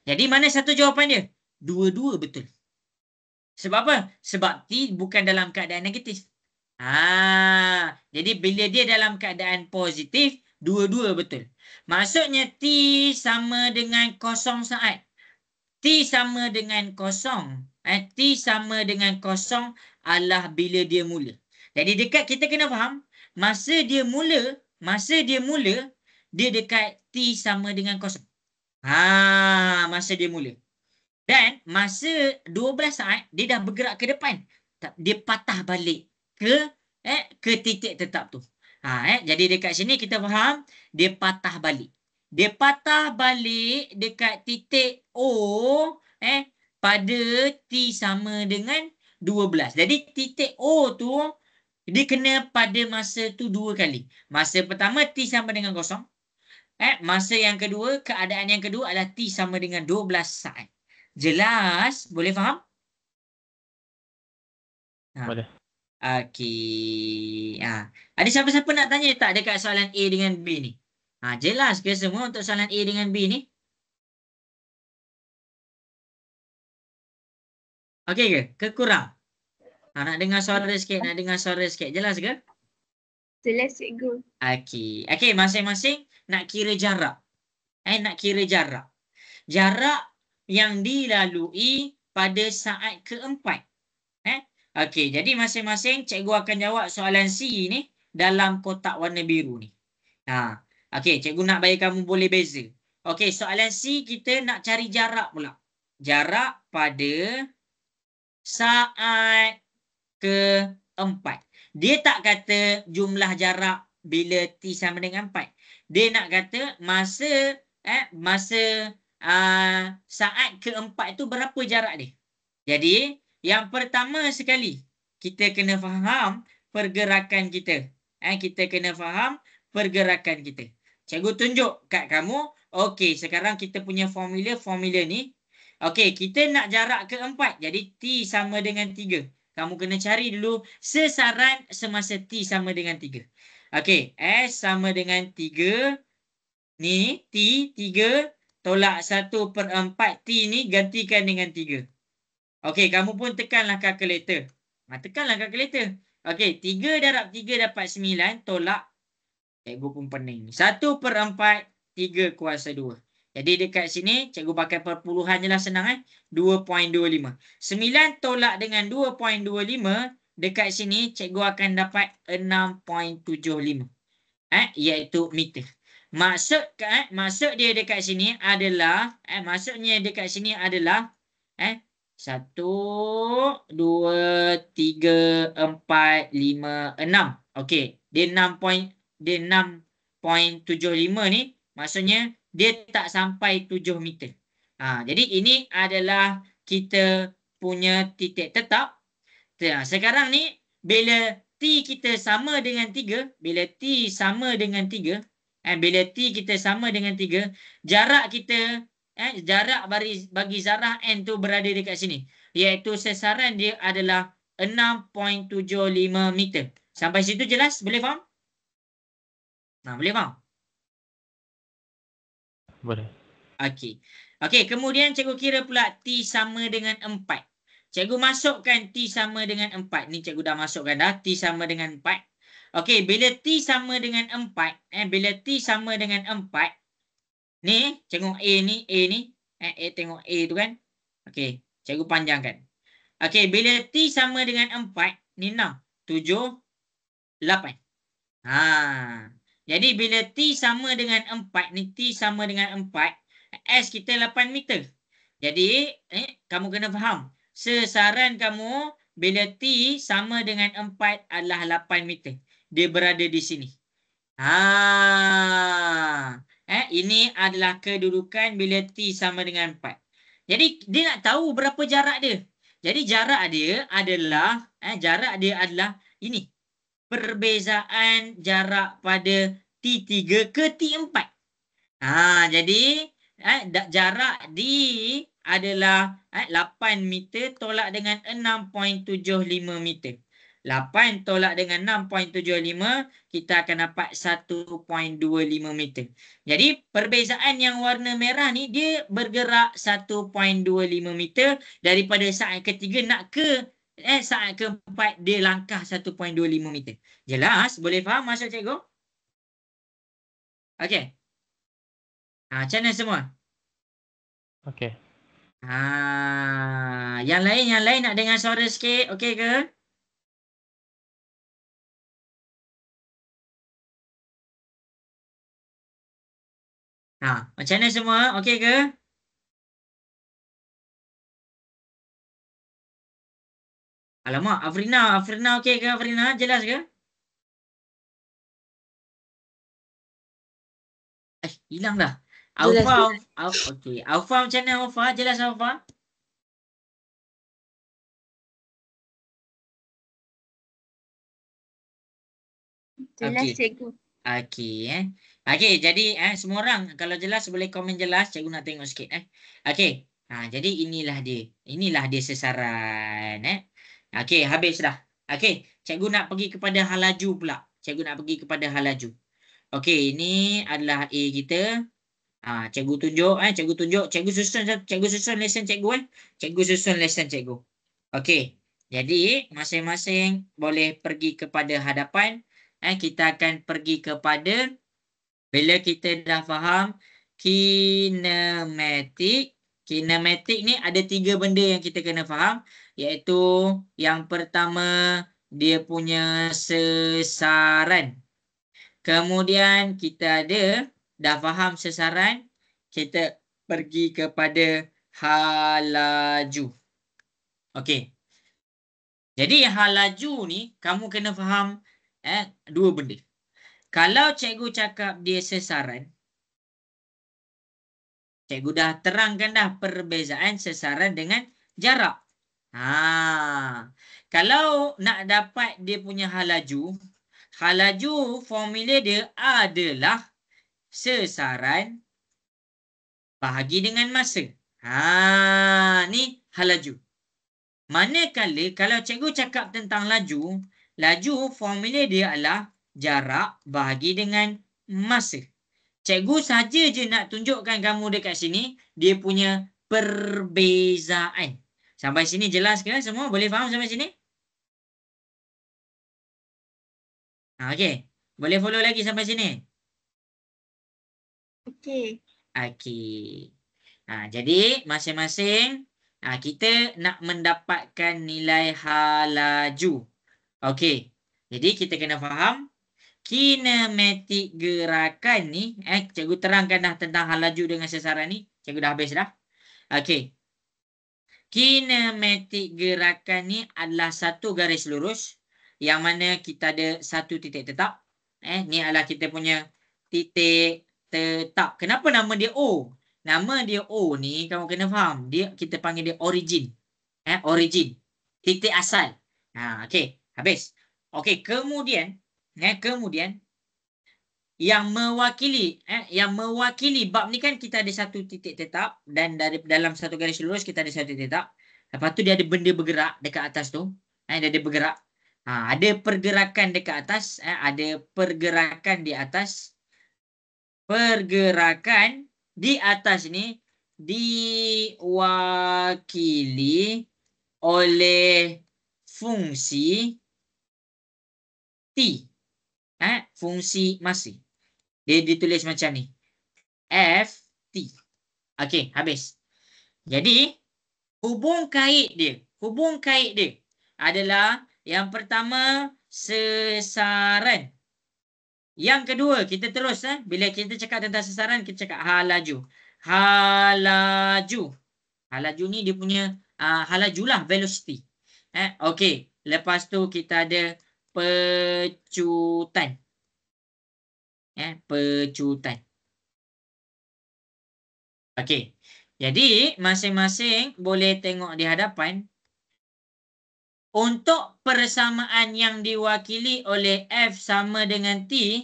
Jadi mana satu jawapan dia? Dua-dua betul. Sebab apa? Sebab T bukan dalam keadaan negatif. Jadi bila dia dalam keadaan positif, dua-dua betul. Maksudnya T sama dengan 0 saat. T sama dengan 0. T sama dengan 0 adalah bila dia mula. Jadi dekat kita kena faham, masa dia mula, dia dekat T sama dengan 0. Masa dia mula. Dan masa 12 saat, dia dah bergerak ke depan. Dia patah balik ke titik tetap tu. Jadi dekat sini kita faham dia patah balik. Dia patah balik dekat titik O pada T sama dengan 12. Jadi titik O tu dia kena pada masa tu 2 kali. Masa pertama T sama dengan 0. Masa yang kedua, keadaan yang kedua adalah T sama dengan 12 saat. Jelas? Boleh faham? Boleh. Okey. Ada siapa-siapa nak tanya tak dekat soalan A dengan B ni? Jelas ke semua untuk soalan A dengan B ni? Okey ke? Ke kurang? Nak dengar suara sikit, Jelas ke? Jelas cikgu. Okey, masing-masing nak kira jarak. Nak kira jarak. Jarak yang dilalui pada saat keempat. Okey, jadi masing-masing cikgu akan jawab soalan C ni dalam kotak warna biru ni. Okey, cikgu nak bagi kamu boleh beza. Okey, soalan C kita nak cari jarak pula. Jarak pada saat keempat. Dia tak kata jumlah jarak bila T sama dengan 4. Dia nak kata masa saat keempat tu berapa jarak dia. Jadi, yang pertama sekali, kita kena faham pergerakan kita. Kita kena faham pergerakan kita. Cikgu tunjuk kat kamu. Okey, sekarang kita punya formula ni. Okey, kita nak jarak keempat. Jadi, T sama dengan 3. Kamu kena cari dulu sesaran semasa T sama dengan 3. Okey, S sama dengan 3. Ni, T, 3 tolak 1/4 T ni gantikan dengan 3. Okey, kamu pun tekanlah kalkulator. Tekanlah kalkulator. Okey, 3 darab 3 dapat 9, tolak. Cikgu pun pening. 1/4, 3 kuasa 2. Jadi dekat sini, cikgu pakai perpuluhan je lah, senang 2.25. 9 tolak dengan 2.25, dekat sini cikgu akan dapat 6.75. Iaitu meter. Maksud dia dekat sini adalah, maksudnya dekat sini adalah 1, 2, 3, 4, 5, 6. Okey, dia 6.75 ni maksudnya dia tak sampai 7 meter. Jadi ini adalah kita punya titik tetap. Sekarang ni bila T kita sama dengan 3, bila T sama dengan 3, bila T kita sama dengan 3, jarak kita jarak bagi zarah N tu berada dekat sini, iaitu sasaran dia adalah 6.75 meter. Sampai situ jelas? Boleh faham? Boleh faham? Boleh. Okey. Okey, kemudian cikgu kira pula T sama dengan 4. Cikgu masukkan T sama dengan 4. Ni cikgu dah masukkan dah. T sama dengan 4. Okey, bila T sama dengan 4. Bila T sama dengan 4. Ni, tengok A ni. A ni. A tengok A tu kan. Okey, cikgu panjangkan. Okey, bila T sama dengan 4. Ni 6, 7, 8. Jadi bila T sama dengan 4. Ni T sama dengan 4. S kita 8 meter. Jadi, kamu kena faham. Sasaran kamu bila T sama dengan 4 adalah 8 meter. Dia berada di sini. Ini adalah kedudukan bila T sama dengan 4. Jadi, dia nak tahu berapa jarak dia. Jadi, jarak dia adalah ini. Perbezaan jarak pada T3 ke T4. Jadi jarak D adalah 8 meter tolak dengan 6.75 meter. 8 tolak dengan 6.75, kita akan dapat 1.25 meter. Jadi perbezaan yang warna merah ni dia bergerak 1.25 meter daripada saat ketiga nak ke saat keempat dia langkah 1.25 meter. Jelas? Boleh faham maksud cikgu? Okey. Macam mana semua? Okey. Yang lain nak dengar suara sikit, okey ke? Macam mana semua? Okey ke? Alamak, Afrina okey ke Afrina? Jelas ke? Hilang dah. Alfa, okey. Alfa macam mana Alfa? Jelas Alfa? Jelas cikgu. Okey Okey, jadi semua orang kalau jelas boleh komen jelas, cikgu nak tengok sikit Okey. Jadi inilah dia. Inilah dia sasaran Okey, habis dah. Okey, cikgu nak pergi kepada hal laju pula. Cikgu nak pergi kepada hal laju. Okey, ini adalah A kita. Cikgu tunjuk cikgu susun lesson cikgu Cikgu susun lesson cikgu. Okey. Jadi masing-masing boleh pergi kepada hadapan. Kita akan pergi kepada bila kita dah faham kinematik. Kinematik ni ada 3 benda yang kita kena faham, iaitu yang pertama dia punya sasaran. Kemudian kita dah faham sasaran, kita pergi kepada hal laju. Okey. Jadi hal laju ni kamu kena faham 2 benda. Kalau cikgu cakap dia sasaran, cikgu dah terangkan dah perbezaan sasaran dengan jarak. Kalau nak dapat dia punya hal laju formula dia adalah sasaran bahagi dengan masa. Ni hal laju. Manakala kalau cikgu cakap tentang laju formula dia adalah jarak bahagi dengan masa. Cikgu saja je nak tunjukkan kamu dekat sini dia punya perbezaan. Sampai sini jelas ke semua? Boleh faham sampai sini? Okey. Boleh follow lagi sampai sini? Okey. Okey. Jadi masing-masing kita nak mendapatkan nilai halaju. Okey. Jadi kita kena faham kinematik gerakan ni, cikgu terangkan dah tentang halaju dengan sasaran ni. Cikgu dah habis dah. Okey. Kinematik gerakan ni adalah satu garis lurus yang mana kita ada satu titik tetap. Ni adalah kita punya titik tetap. Kenapa nama dia O? Nama dia O ni kamu kena faham. Kita panggil dia origin. Origin. Titik asal. Okey, habis. Okey, kemudian yang mewakili bab ni kan kita ada satu titik tetap dan dari dalam satu garis lurus kita ada satu titik tetap. Lepas tu dia ada benda bergerak dekat atas tu. Dia ada bergerak. Ada pergerakan dekat atas, ada pergerakan di atas. Pergerakan di atas ni diwakili oleh fungsi T. Fungsi masa. Dia ditulis macam ni. FT. Okey, habis. Jadi, hubung kait dia adalah yang pertama sesaran. Yang kedua, kita terus bila kita cakap tentang sesaran, kita cakap halaju. Halaju ni dia punya halajulah velocity. Okey, lepas tu kita ada pecutan. Pecutan. Okey. Jadi masing-masing boleh tengok di hadapan. Untuk persamaan yang diwakili oleh F sama dengan T,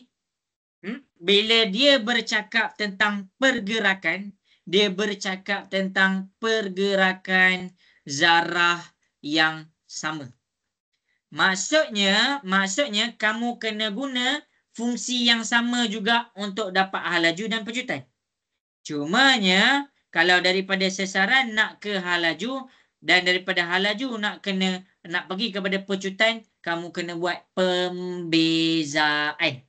bila dia bercakap tentang pergerakan, dia bercakap tentang pergerakan zarah yang sama. Maksudnya kamu kena guna fungsi yang sama juga untuk dapat halaju dan pecutan. Cumanya kalau daripada sesaran nak ke halaju dan daripada halaju nak pergi kepada pecutan, kamu kena buat pembezaan.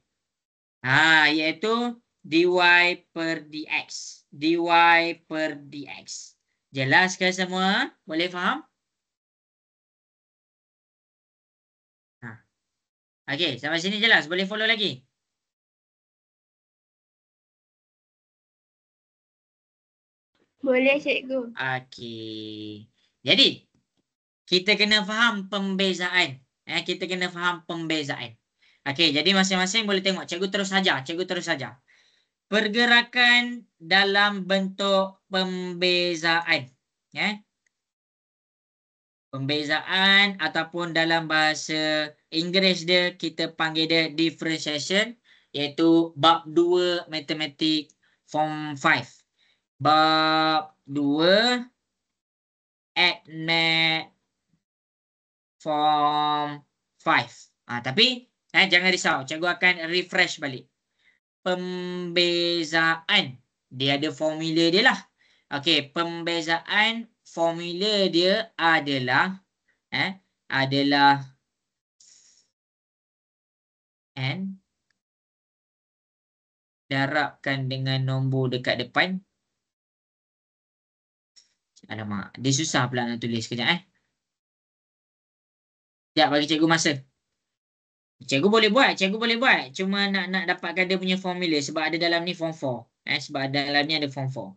Iaitu dy per dx. Dy per dx. Jelas ke semua? Boleh faham? Okey, sampai sini jelas. Boleh follow lagi? Boleh cikgu. Okey. Jadi, kita kena faham pembezaan. Kita kena faham pembezaan. Okey, jadi masing-masing boleh tengok. Cikgu terus saja. Pergerakan dalam bentuk pembezaan. Pembezaan ataupun dalam bahasa Inggeris dia, kita panggil dia differentiation, iaitu bab 2 matematik form 5. Bab 2 Admat form 5. Tapi jangan risau, cikgu akan refresh balik. Pembezaan, dia ada formula dia lah. Okey, pembezaan formula dia adalah N darabkan dengan nombor dekat depan. Alamak, dia susah pula nak tulis. Sekejap Sekejap, bagi cikgu masa. Cikgu boleh buat. Cuma nak dapatkan dia punya formula sebab ada dalam ni form 4. Sebab dalam ni ada form 4.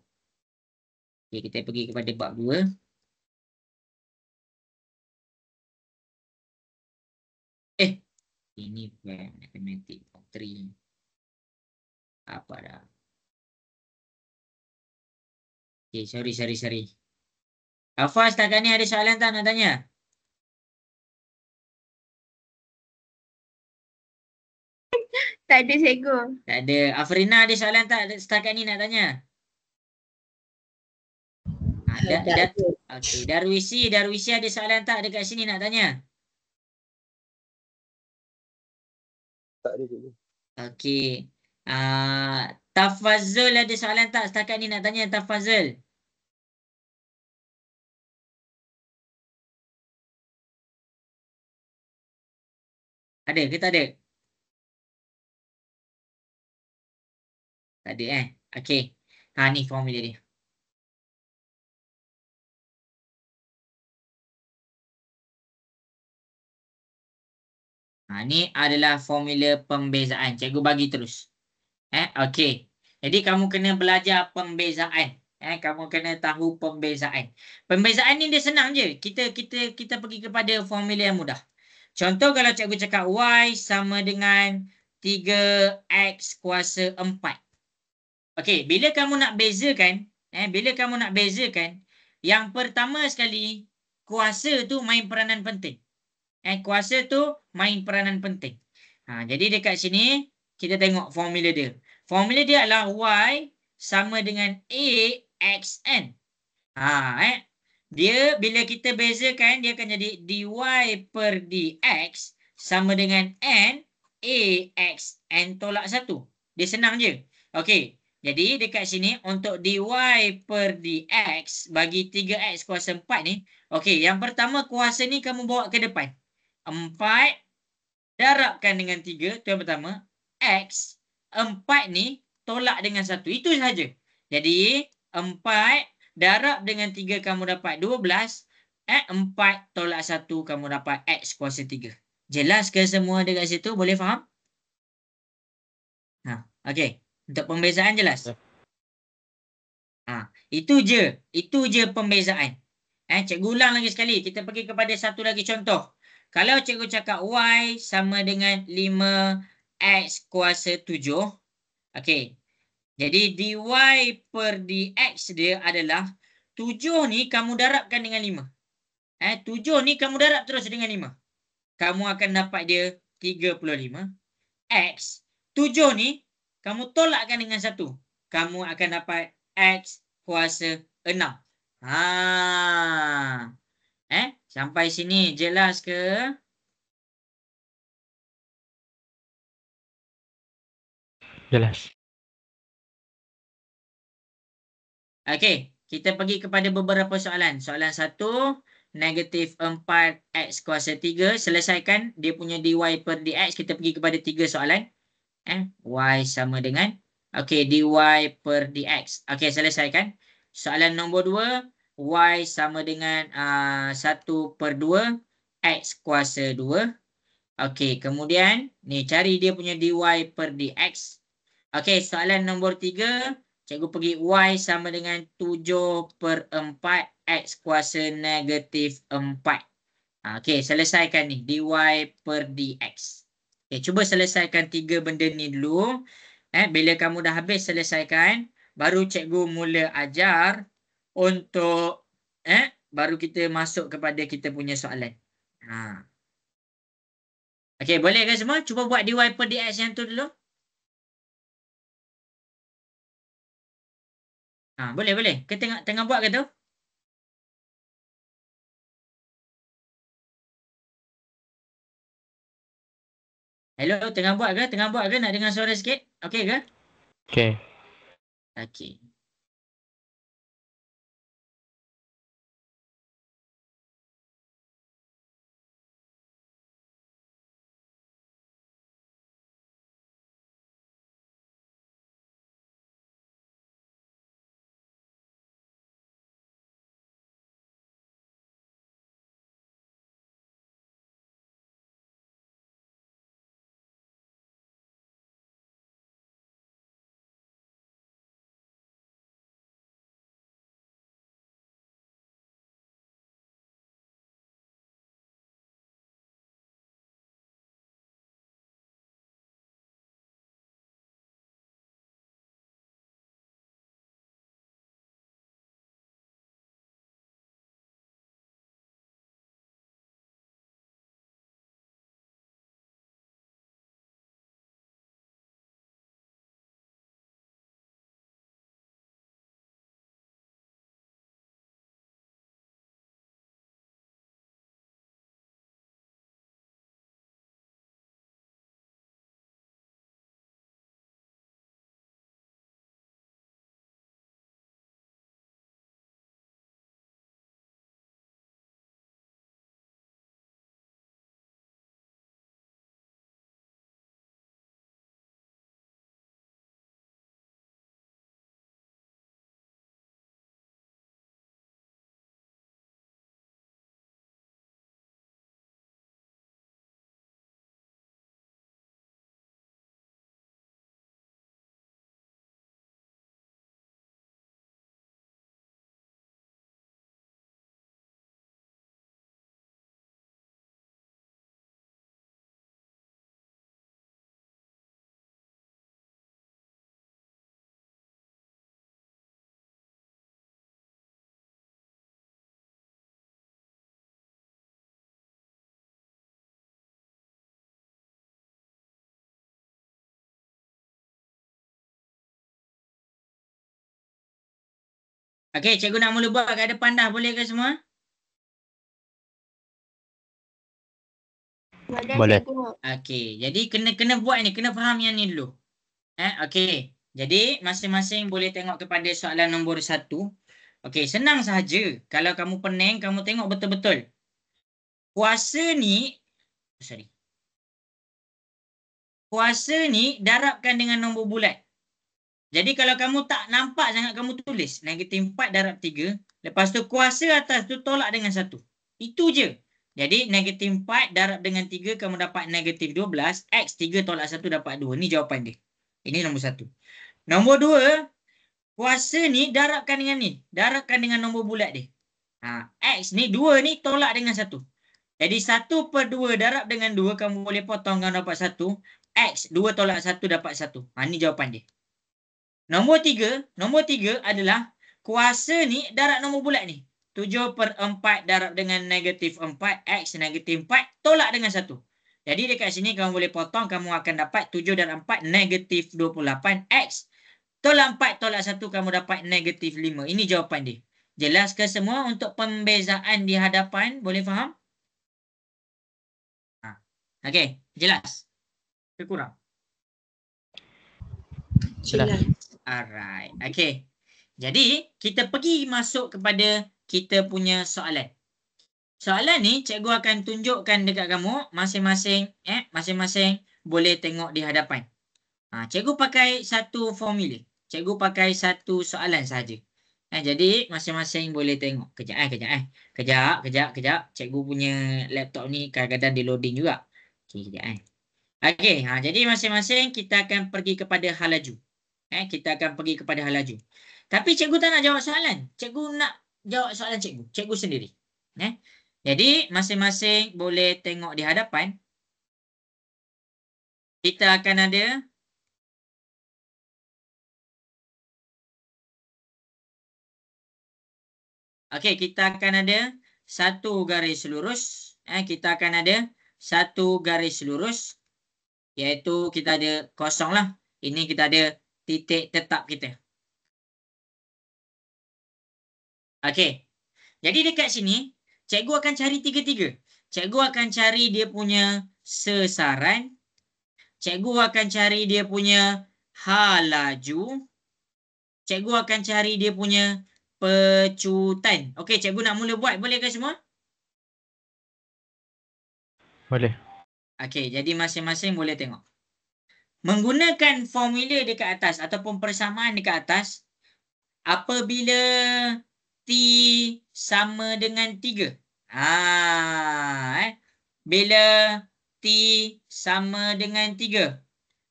Okey, kita pergi kepada bab 2. Ini bukan matematik form 3. Apa dah? Okey, sorry. Hafaz, setakat ni ada soalan tak nak tanya? Tak ada cikgu. Tak ada. Afrina ada soalan tak setakat ni nak tanya? Okey, Darwisi ada soalan tak dekat sini nak tanya? Tak ada cikgu. Okey. Tafazul ada soalan tak setakat ni nak tanya? Tafazul. Ada ke tak ada? Tak ada Okey. Ni formula dia. Ni adalah formula pembezaan. Cikgu bagi terus. Okey. Jadi kamu kena belajar pembezaan. Kamu kena tahu pembezaan. Pembezaan ni dia senang je. Kita pergi kepada formula yang mudah. Contoh kalau cikgu cakap Y sama dengan 3X kuasa 4. Okey, bila kamu nak bezakan, yang pertama sekali, kuasa tu main peranan penting. Kuasa tu main peranan penting. Jadi dekat sini, kita tengok formula dia. Formula dia adalah Y sama dengan AXN. Dia bila kita bezakan, dia akan jadi dy per dx sama dengan n AXN tolak 1. Dia senang je. Okey. Jadi dekat sini untuk dy per dx bagi 3x kuasa 4 ni. Okey, yang pertama kuasa ni kamu bawa ke depan. 4 darabkan dengan 3, tu yang pertama. X, 4 ni tolak dengan 1. Itu sahaja. Jadi 4 darab dengan 3 kamu dapat 12. 4 tolak 1 kamu dapat X kuasa 3. Jelas ke semua dekat situ? Boleh faham? Okey. Untuk pembezaan jelas? Itu je pembezaan. Cikgu ulang lagi sekali. Kita pergi kepada satu lagi contoh. Kalau cikgu cakap Y sama dengan 5X kuasa 7. Okey. Jadi dy per dx dia adalah 7 ni kamu darabkan dengan 5. 7 ni kamu darab terus dengan 5. Kamu akan dapat dia 35. X. 7 ni kamu tolakkan dengan 1. Kamu akan dapat X kuasa 6. Sampai sini jelas ke? Jelas. Okey, kita pergi kepada beberapa soalan. Soalan 1, negatif 4x kuasa 3. Selesaikan dia punya dy per dx. Kita pergi kepada 3 soalan. Y sama dengan. Okey, dy per dx. Okey, selesaikan. Soalan nombor 2, y sama dengan 1 per 2 x kuasa 2. Okey, kemudian ni cari dia punya dy per dx. Okey, soalan nombor 3, cikgu pergi y sama dengan 7 per 4 x kuasa negatif 4. Okey, selesaikan ni dy per dx. Okey, cuba selesaikan 3 benda ni dulu. Bila kamu dah habis selesaikan, baru cikgu mula ajar untuk baru kita masuk kepada kita punya soalan. Okey, boleh ke semua? Cuba buat dy per dx yang tu dulu. Boleh. Ke tengah buat ke tu? Hello, tengah buat ke? Nak dengar suara sikit? Okey ke? Okey. Okey. Okey, cikgu nak mula buat kat depan dah. Boleh ke semua? Boleh. Cikgu. Okey, jadi kena buat ni. Kena faham yang ni dulu. Okey. Jadi, masing-masing boleh tengok kepada soalan nombor 1. Okey, senang sahaja. Kalau kamu pening, kamu tengok betul-betul. Kuasa ni, sorry. Kuasa ni darabkan dengan nombor bulat. Jadi kalau kamu tak nampak sangat, kamu tulis -4 darab 3. Lepas tu kuasa atas tu tolak dengan 1. Itu je. Jadi -4 darab dengan 3, kamu dapat -12. X 3 tolak 1 dapat 2. Ni jawapan dia. Ini nombor 1. Nombor 2, kuasa ni darabkan dengan ni. Darabkan dengan nombor bulat dia. X ni 2 ni tolak dengan 1. Jadi 1/2 darab dengan 2, kamu boleh potong, kamu dapat 1. X 2 tolak 1 dapat 1. Ni jawapan dia. Nombor 3 adalah kuasa ni darab nombor bulat ni. 7/4 darab dengan -4, X -4 tolak dengan 1. Jadi dekat sini kamu boleh potong, kamu akan dapat 7 darab 4 -28, X tolak 4 tolak 1, kamu dapat -5. Ini jawapan dia. Jelas ke semua untuk pembezaan di hadapan? Boleh faham? Okey, jelas? Ke kurang? Jelas. Alright. Okey. Jadi, kita pergi masuk kepada kita punya soalan. Soalan ni cikgu akan tunjukkan dekat kamu masing-masing boleh tengok di hadapan. Cikgu pakai satu formula. Cikgu pakai satu soalan saja. Jadi masing-masing boleh tengok. Kejap. Cikgu punya laptop ni kadang-kadang dia loading juga. Okey, kejap. Okey, jadi masing-masing kita akan pergi kepada hal laju. Kita akan pergi kepada hal laju. Tapi cikgu tak nak jawab soalan. Cikgu nak jawab soalan cikgu. Cikgu sendiri. Jadi masing-masing boleh tengok di hadapan. Kita akan ada kita akan ada satu garis lurus. Kita akan ada satu garis lurus. Iaitu kita ada kosong lah. Ini kita ada titik tetap kita. Okey. Jadi dekat sini, cikgu akan cari tiga-tiga. Cikgu akan cari dia punya sesaran. Cikgu akan cari dia punya hal laju. Cikgu akan cari dia punya pecutan. Okey, cikgu nak mula buat. Boleh ke semua? Boleh. Okey, jadi masing-masing boleh tengok. Menggunakan formula dekat atas ataupun persamaan dekat atas, apabila T sama dengan 3. Bila T sama dengan 3,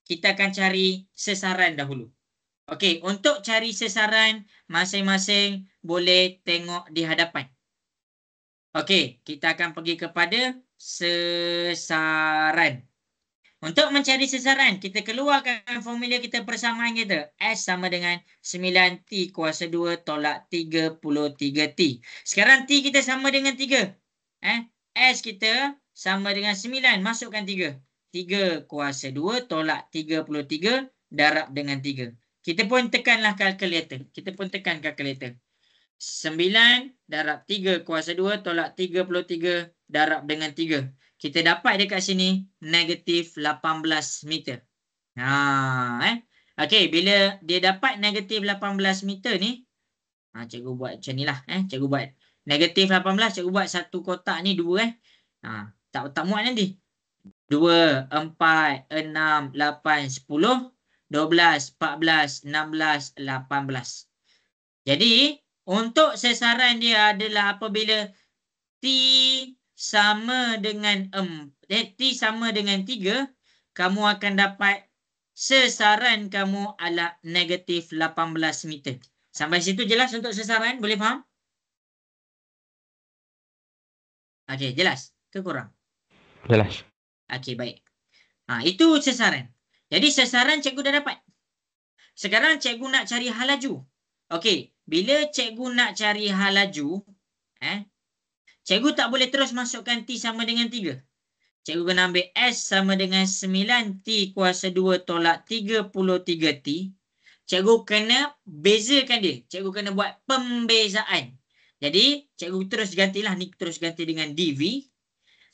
kita akan cari sesaran dahulu. Okey, untuk cari sesaran, masing-masing boleh tengok di hadapan. Okey, kita akan pergi kepada sesaran. Untuk mencari sesaran, kita keluarkan formula kita persamaan kita. S sama dengan 9T kuasa 2 tolak 33T. Sekarang T kita sama dengan 3. S kita sama dengan 9. Masukkan 3. 3 kuasa 2 tolak 33 darab dengan 3. Kita pun tekanlah kalkulator. 9 darab 3 kuasa 2 tolak 33 darab dengan 3. Kita dapat dekat sini -18 meter. Okey, bila dia dapat -18 meter ni, cikgu buat macam ni lah. Cikgu buat -18, cikgu buat satu kotak ni 2. Tak muat nanti. 2, 4, 6, 8, 10, 12, 14, 16, 18. Jadi, untuk sesaran dia adalah apabila T sama dengan 3, kamu akan dapat sesaran kamu adalah -18 meter. Sampai situ jelas untuk sesaran? Boleh faham? Okey, jelas ke kurang? Jelas. Okey, baik. Itu sesaran. Jadi sesaran cikgu dah dapat. Sekarang cikgu nak cari hal laju. Okey, bila cikgu nak cari hal laju, cikgu tak boleh terus masukkan T sama dengan 3. Cikgu kena ambil S sama dengan 9T kuasa 2 tolak 33T. cikgu kena bezakan dia. Cikgu kena buat pembezaan. Jadi, cikgu terus gantilah ni, terus ganti dengan dv.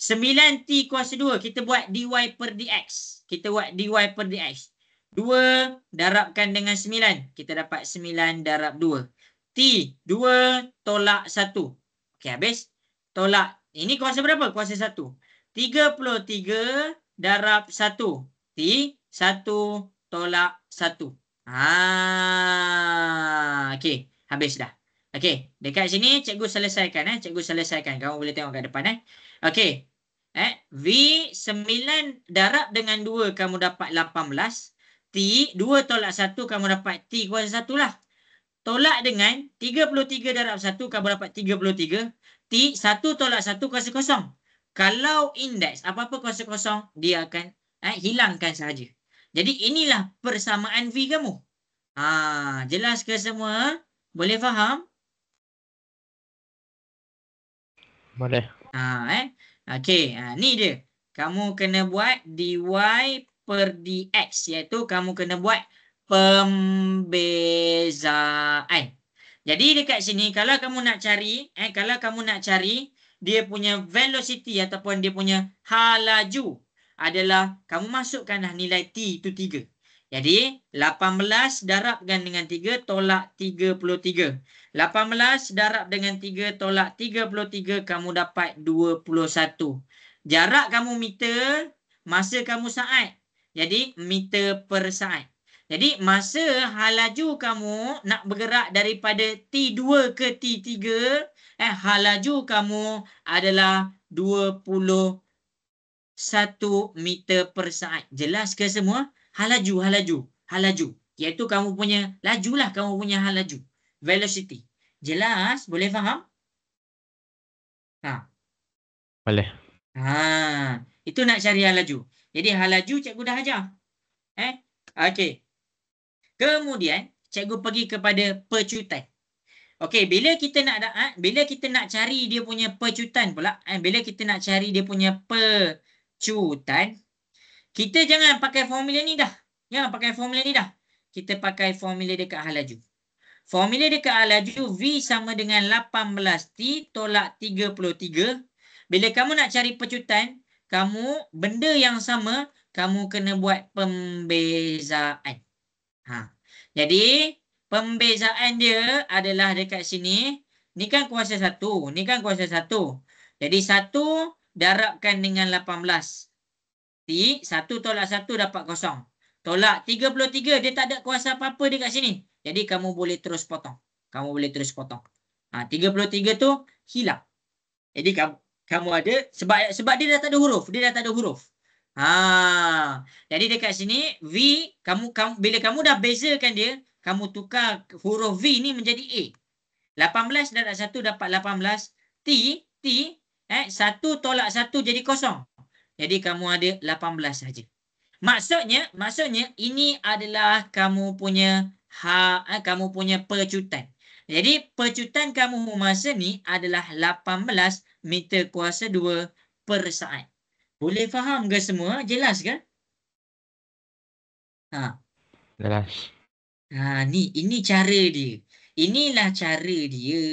9t kuasa 2, kita buat dy per dx. Kita buat dy per dx. 2 darabkan dengan 9. Kita dapat 9 darab 2. T, 2 tolak 1. Okey, habis. Tolak. Ini kuasa berapa? Kuasa 1. 33 darab 1. T, 1 tolak 1. Okey, habis dah. Okey, dekat sini cikgu selesaikan. Cikgu selesaikan. Kamu boleh tengok kat depan. Okey. V 9 darab dengan 2 kamu dapat 18. T 2 tolak 1 kamu dapat T kuasa 1 lah. Tolak dengan 33 darab 1 kamu dapat 33. T 1 tolak 1 kuasa kosong. Kalau indeks apa-apa kuasa kosong, dia akan hilangkan sahaja. Jadi inilah persamaan V kamu. Jelas ke semua? Boleh faham? Boleh. Okey, ni dia. Kamu kena buat dy per dx, iaitu kamu kena buat pembezaan. Jadi dekat sini kalau kamu nak cari, dia punya velocity ataupun dia punya halaju adalah kamu masukkanlah nilai t itu 3. Jadi 18 darabkan dengan 3 tolak 33. 18 darab dengan 3 tolak 33 kamu dapat 21. Jarak kamu meter, masa kamu saat. Jadi meter per saat. Jadi masa halaju kamu nak bergerak daripada T2 ke T3, halaju kamu adalah 21 meter per saat. Jelas ke semua? Halaju. Iaitu kamu punya lajulah, kamu punya halaju. Velocity. Jelas? Boleh faham? Boleh. Itu nak cari halaju. Jadi halaju cikgu dah ajar. Okey. Kemudian cikgu pergi kepada pecutan. Okey, bila kita nak cari dia punya pecutan pula, bila kita nak cari dia punya pecutan, kita jangan pakai formula ni dah. Kita pakai formula dekat halaju. Formula dekat halaju V sama dengan 18T tolak 33. Bila kamu nak cari pecutan, benda yang sama, kamu kena buat pembezaan. Jadi, pembezaan dia adalah dekat sini. Ni kan kuasa 1. Jadi, 1 darabkan dengan 18. T, 1 tolak 1 dapat kosong. Tolak 33, dia tak ada kuasa apa-apa dekat sini. Jadi, kamu boleh terus potong. 33 tu hilang. Jadi, kamu ada, sebab dia dah tak ada huruf. Jadi dekat sini V bila kamu dah bezakan dia, kamu tukar huruf V ni menjadi A. 18 darab 1 dapat 18. T 1 tolak 1 jadi kosong. Jadi kamu ada 18 saja. Maksudnya ini adalah kamu punya pecutan. Jadi pecutan kamu masa ni adalah 18 meter kuasa 2 per saat. Boleh faham ke semua? Jelas ke? Jelas. Ini cara dia. Inilah cara dia.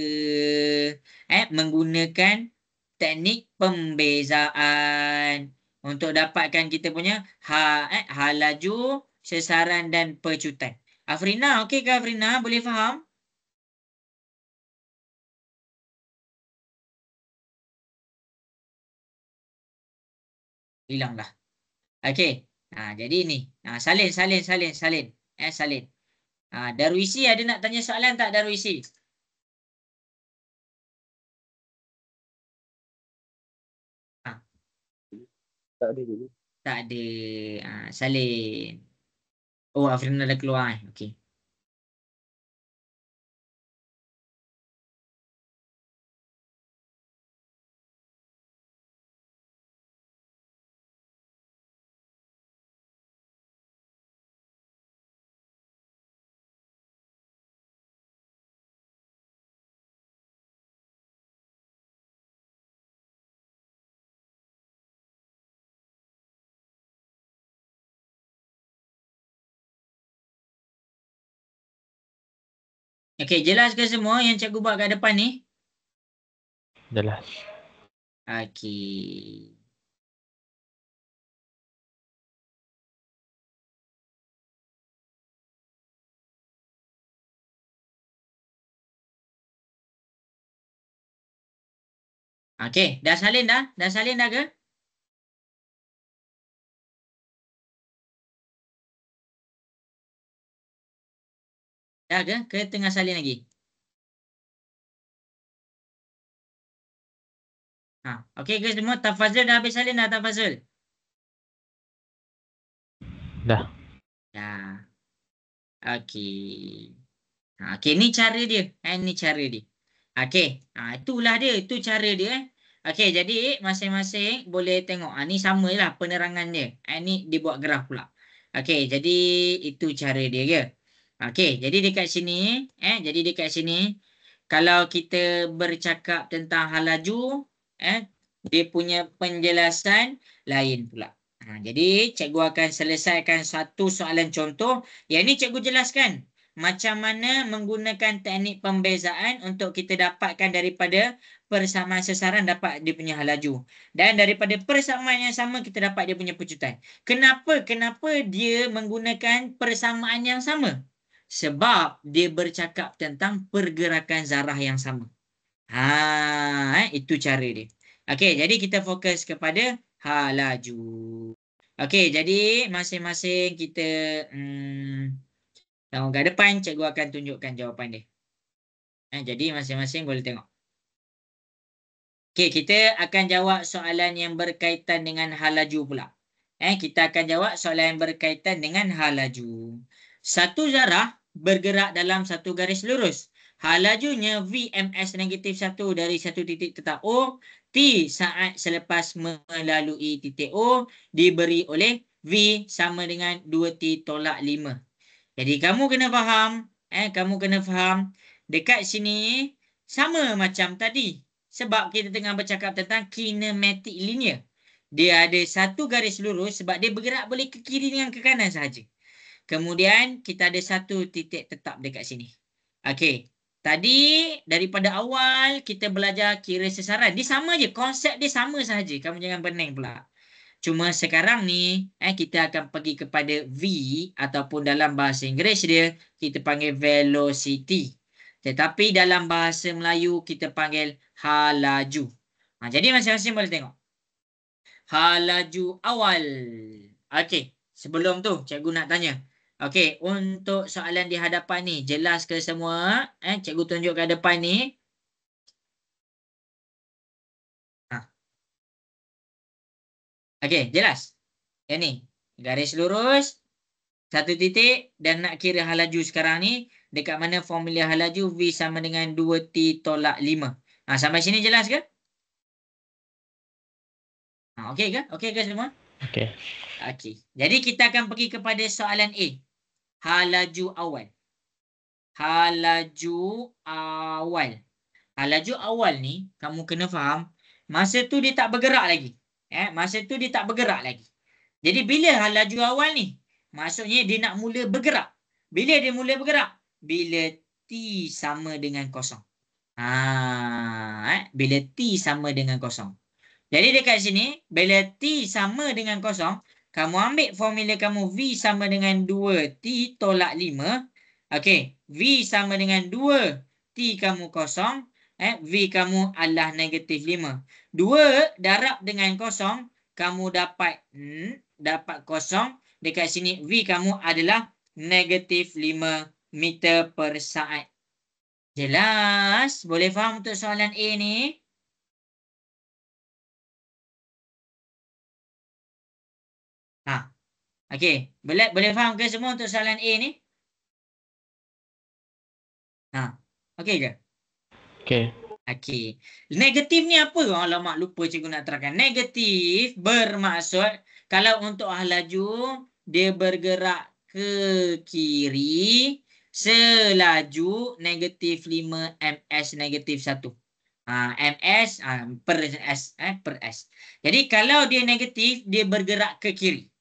Menggunakan teknik pembezaan untuk dapatkan kita punya halaju, sesaran dan pecutan. Afrina, okey ke Afrina? Boleh faham? Hilang dah. Okey. Jadi ni. Salin. Salin. Darwisi ada nak tanya soalan tak, Darwisi? Tak ada je. Tak ada. Salin. Oh, Afrina dah keluar. Okey. Okey, jelas ke semua yang cikgu buat kat depan ni? Jelas. Okey. Okey, dah salin dah? Dah salin dah ke? Dah ke? Ke tengah salin lagi? Ha, okey ke semua? Tafazul dah habis salin dah, Tafazul? Dah. Dah. Okey. Okey, ni cara dia. Ni cara dia. Okey. Itulah dia. Itu cara dia. Okey, jadi masing-masing boleh tengok. Ni sama lah penerangan dia. Ni dia buat graf pula. Okey, jadi itu cara dia ke. Okey, jadi dekat sini. Jadi dekat sini. Kalau kita bercakap tentang hal laju. Dia punya penjelasan lain pula. Jadi cikgu akan selesaikan satu soalan contoh. Yang ni cikgu jelaskan macam mana menggunakan teknik pembezaan untuk kita dapatkan daripada persamaan sesaran dapat dia punya hal laju. Dan daripada persamaan yang sama kita dapat dia punya pecutan. Kenapa dia menggunakan persamaan yang sama? Sebab dia bercakap tentang pergerakan zarah yang sama. Itu cara dia. Okey, jadi kita fokus kepada hal laju. Okey, jadi masing-masing kita tengok kat depan, cikgu akan tunjukkan jawapan dia. Jadi masing-masing boleh tengok. Okey, kita akan jawab soalan yang berkaitan dengan hal laju pula. Kita akan jawab soalan yang berkaitan dengan hal laju. Satu zarah bergerak dalam satu garis lurus. Hal lajunya VMS -1 dari satu titik tetap O, T saat selepas melalui titik O diberi oleh V sama dengan 2T tolak 5. Jadi kamu kena faham, kamu kena faham dekat sini sama macam tadi. Sebab kita tengah bercakap tentang kinematik linear. Dia ada satu garis lurus sebab dia bergerak boleh ke kiri dengan ke kanan sahaja. Kemudian kita ada satu titik tetap dekat sini. Okey. Tadi daripada awal kita belajar kira sesaran. Dia sama je. Konsep dia sama sahaja. Kamu jangan pening pula. Cuma sekarang ni kita akan pergi kepada V ataupun dalam bahasa Inggeris dia kita panggil velocity. Tetapi dalam bahasa Melayu kita panggil hal laju. Jadi masing-masing boleh tengok. Hal laju awal. Okey, sebelum tu cikgu nak tanya. Okey, untuk soalan di hadapan ni jelas ke semua? Cikgu tunjuk kat depan ni. Okey, jelas. Yang ni, garis lurus, satu titik dan nak kira hal laju sekarang ni dekat mana formula hal laju V sama dengan 2T tolak 5. Sampai sini jelas ke? Okey ke? Okey ke semua? Okey. Okey. Jadi kita akan pergi kepada soalan A. Hal laju awal. Hal laju awal. Hal laju awal ni kamu kena faham masa tu dia tak bergerak lagi. Masa tu dia tak bergerak lagi. Jadi bila hal laju awal ni? Maksudnya dia nak mula bergerak. Bila dia mula bergerak? Bila T sama dengan kosong. Bila T sama dengan kosong. Jadi dekat sini, bila T sama dengan kosong, kamu ambil formula kamu V sama dengan 2T tolak 5. Okey, V sama dengan 2, T kamu kosong. V kamu adalah negatif 5. 2 darab dengan kosong, kamu dapat kosong. Dekat sini V kamu adalah negatif 5 meter per saat. Jelas? Boleh faham untuk soalan A ni? Okey. Boleh faham ke semua untuk soalan A ni? Okey ke? Okey. Okey. Negatif ni apa? Alamak, lupa cikgu nak terangkan. Negatif bermaksud kalau untuk hal laju, dia bergerak ke kiri selaju negatif 5 ms negatif 1. ms per s. Jadi kalau dia negatif, dia bergerak ke kiri.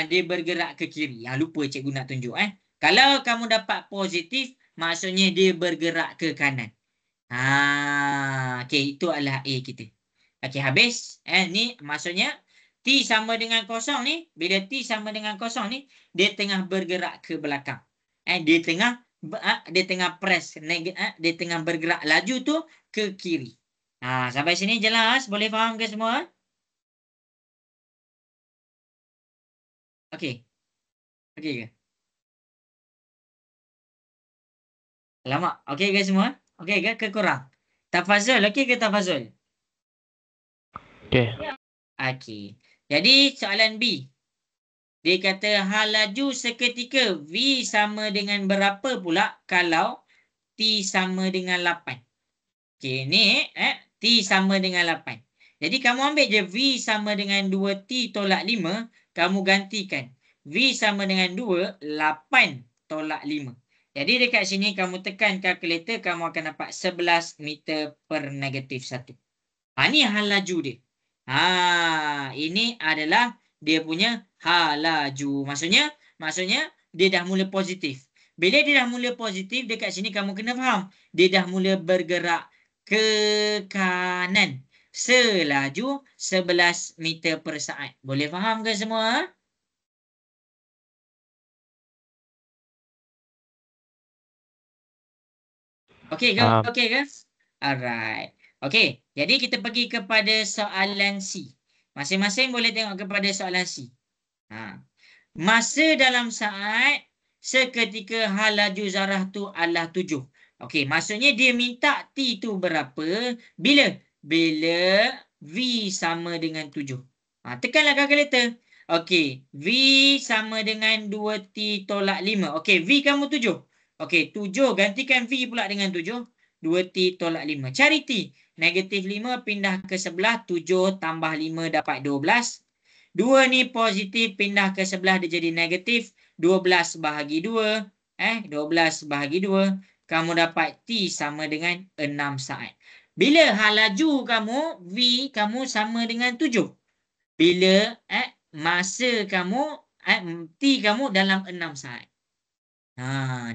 Dia bergerak ke kiri. Lupa cikgu nak tunjuk. Kalau kamu dapat positif, maksudnya dia bergerak ke kanan. Okey, itu adalah A kita. Okey, habis. Ni maksudnya T sama dengan kosong ni. Bila T sama dengan kosong ni, dia tengah bergerak ke belakang. Dia tengah press. Dia tengah bergerak laju tu ke kiri. Sampai sini jelas? Boleh faham ke semua? Okey. Okey ke? Alamak. Okey ke semua? Okey ke? Ke kurang? Tafazul. Okey ke Tafazul? Okey. Okey. Jadi soalan B. Dia kata hal laju seketika V sama dengan berapa pula kalau T sama dengan 8. Okey, ni T sama dengan 8. Jadi kamu ambil je V sama dengan 2T tolak 5, kamu gantikan. V sama dengan 2, 8 tolak 5. Jadi dekat sini kamu tekan kalkulator, kamu akan dapat 11 meter per negatif 1. Ni hal laju dia. Ini adalah dia punya hal laju. Maksudnya dia dah mula positif. Bila dia dah mula positif, dekat sini kamu kena faham. Dia dah mula bergerak ke kanan. Selaju 11 meter per saat. Boleh faham ke semua? Okey ke? Faham. Okey ke? Alright. Okey, jadi kita pergi kepada soalan C. Masing-masing boleh tengok kepada soalan C. Masa dalam saat seketika hal laju zarah tu adalah 7. Okey, maksudnya dia minta T tu berapa? Bila V sama dengan 7. Tekanlah kalkulator. Okey, V sama dengan 2T tolak 5. Okey, V kamu 7. Okey, 7 gantikan V pula dengan 7. 2T tolak 5. Cari T. Negatif 5 pindah ke sebelah. 7 tambah 5 dapat 12. 2 ni positif pindah ke sebelah dia jadi negatif. 12 bahagi 2. 12 bahagi 2. Kamu dapat T sama dengan 6 saat. Bila hal laju kamu, V kamu sama dengan 7. Bila masa kamu, T kamu dalam 6 saat.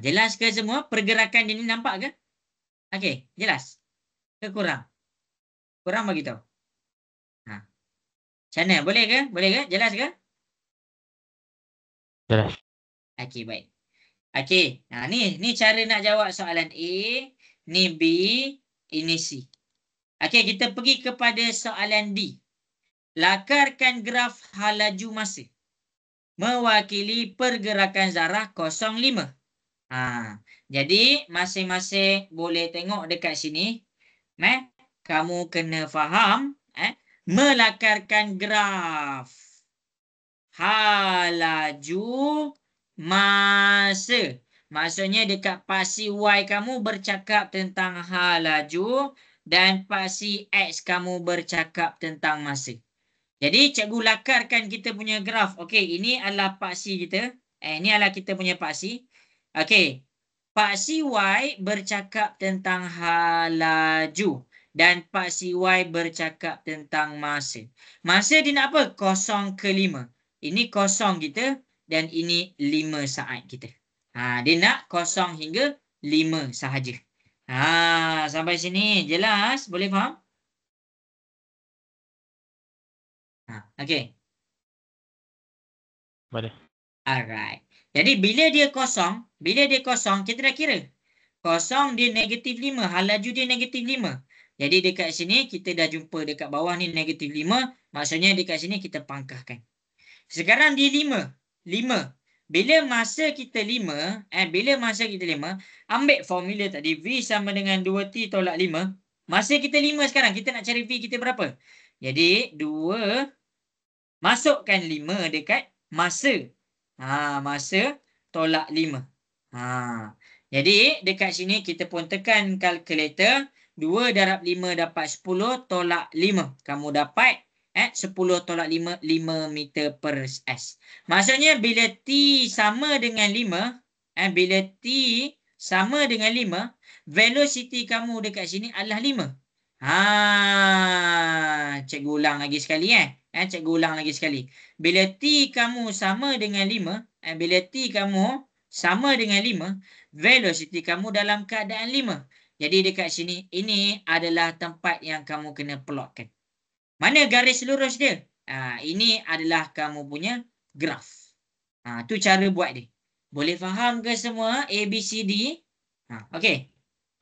Jelas ke semua? Pergerakan ini nampak ke? Okey, jelas? Ke kurang? Kurang bagi tahu. Macam mana? Boleh ke? Boleh ke? Jelas ke? Jelas. Okey, baik. Okey, ni cara nak jawab soalan A, ni B, ini C. Okey, kita pergi kepada soalan D. Lakarkan graf hal laju masa mewakili pergerakan zarah 0,5. Jadi masing-masing boleh tengok dekat sini. Kamu kena faham melakarkan graf hal laju masa. Maksudnya dekat paksi Y kamu bercakap tentang hal laju dan paksi X kamu bercakap tentang masa. Jadi cikgu lakarkan kita punya graf. Okey, ini adalah paksi kita. Ini adalah kita punya paksi. Okey. Paksi Y bercakap tentang hal laju dan paksi Y bercakap tentang masa. Masa dia nak apa? 0 ke 5. Ini 0 kita dan ini 5 saat kita. Dia nak 0 hingga 5 sahaja. Sampai sini jelas? Boleh faham? Okey. Boleh. Alright. Jadi bila dia kosong, kita dah kira. Kosong dia negatif 5. Hal laju dia negatif 5. Jadi dekat sini kita dah jumpa dekat bawah ni negatif 5. Maksudnya dekat sini kita pangkahkan. Sekarang dia 5. Bila masa kita 5, ambil formula tadi. V sama dengan 2T tolak 5. Masa kita 5 sekarang. Kita nak cari V kita berapa? Jadi 2 masukkan 5 dekat masa. Masa tolak 5. Jadi dekat sini kita pun tekan kalkulator. 2 darab 5 dapat 10 tolak 5. Kamu dapat 10 tolak 5, 5 meter per s. Maksudnya bila T sama dengan 5, velocity kamu dekat sini adalah 5. Cikgu ulang lagi sekali. Cikgu ulang lagi sekali. Bila T kamu sama dengan 5, sama dengan 5, velocity kamu dalam keadaan 5. Jadi dekat sini, ini adalah tempat yang kamu kena plotkan. Mana garis lurus dia? Ini adalah kamu punya graf. Tu cara buat dia. Boleh faham ke semua A, B, C, D? Okey.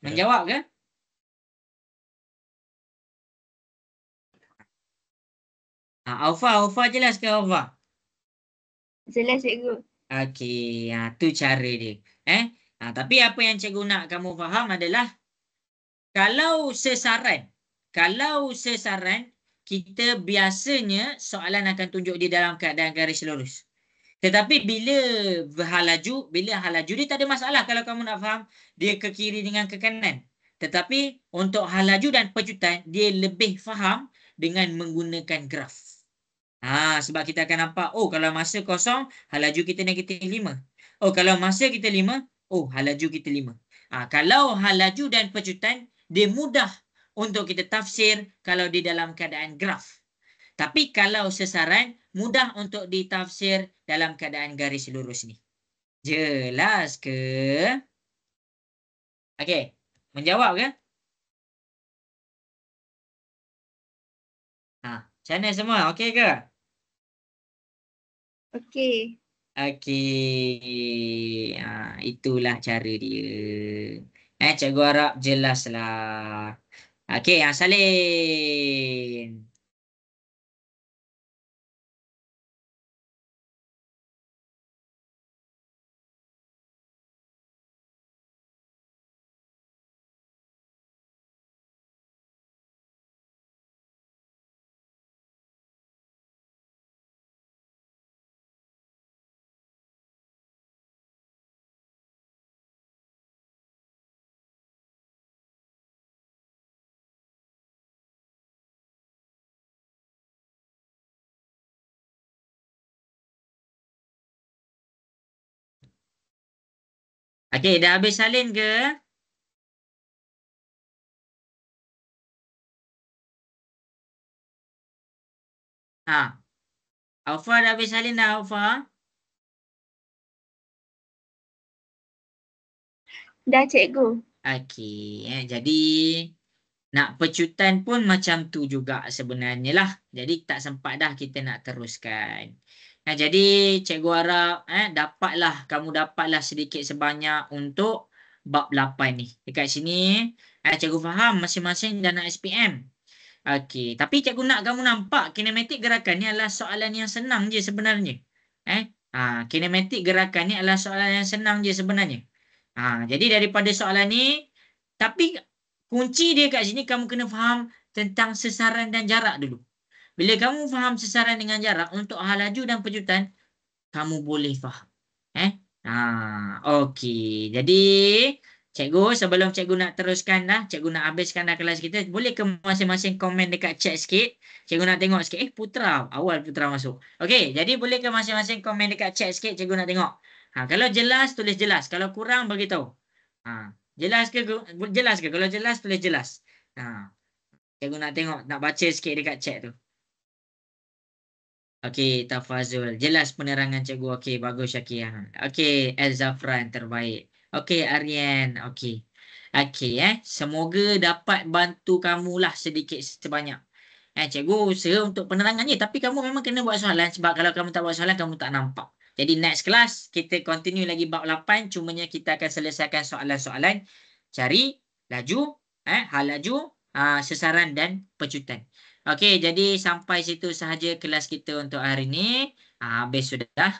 Menjawab ke? Aufa jelas ke Aufa? Jelas cikgu. Okey, tu cara dia. Tapi apa yang cikgu nak kamu faham adalah kalau sesaran kita biasanya soalan akan tunjuk di dalam keadaan garis lurus. Tetapi bila hal laju dia tak ada masalah kalau kamu nak faham dia ke kiri dengan ke kanan. Tetapi untuk hal laju dan pecutan dia lebih faham dengan menggunakan graf. Sebab kita akan nampak, kalau masa kosong, hal laju kita negatif 5. Kalau masa kita 5, hal laju kita 5. Kalau hal laju dan pecutan, dia mudah untuk kita tafsir kalau di dalam keadaan graf. Tapi kalau sesaran, mudah untuk ditafsir dalam keadaan garis lurus ni. Jelas ke? Okey, menjawab ke? Macam mana semua? Okey ke? Okey. Okey. Itulah cara dia. Cikgu harap jelaslah. Okey, salin. Okey, dah habis salin ke? Aufa dah habis salin dah, Aufa? Dah cikgu. Okey, jadi nak pecutan pun macam tu juga sebenarnya lah. Jadi tak sempat dah kita nak teruskan. Jadi cikgu harap kamu dapatlah sedikit sebanyak untuk bab 8 ni. Dekat sini cikgu faham masing-masing dah nak SPM. Okey, tapi cikgu nak kamu nampak kinematik gerakan ni adalah soalan yang senang je sebenarnya. Kinematik gerakan ni adalah soalan yang senang je sebenarnya. Jadi daripada soalan ni, tapi kunci dia kat sini kamu kena faham tentang sesaran dan jarak dulu. Bila kamu faham sesaran dengan jarak untuk hal laju dan pecutan, kamu boleh faham. Okey. Jadi cikgu, sebelum cikgu nak teruskan dah, cikgu nak habiskan dah kelas kita, boleh ke masing-masing komen dekat chat sikit? Cikgu nak tengok sikit. Putra, awal Putra masuk. Okey, jadi boleh ke masing-masing komen dekat chat sikit, cikgu nak tengok. Kalau jelas, tulis jelas. Kalau kurang, beritahu. Jelas ke? Jelas ke? Kalau jelas, tulis jelas. Cikgu nak tengok, nak baca sikit dekat chat tu. Okey, Tafazul. Jelas penerangan cikgu. Okey, bagus Syakiah. Okey, El-Zafran terbaik. Okey, Aryan. Okey. Okey, semoga dapat bantu kamulah sedikit sebanyak. Cikgu usaha untuk penerangannya. Tapi kamu memang kena buat soalan. Sebab kalau kamu tak buat soalan, kamu tak nampak. Jadi next class, kita continue lagi bab 8. Cumanya kita akan selesaikan soalan-soalan. Cari laju, hal laju, sesaran dan pecutan. Okey, jadi sampai situ sahaja kelas kita untuk hari ini. Habis sudah.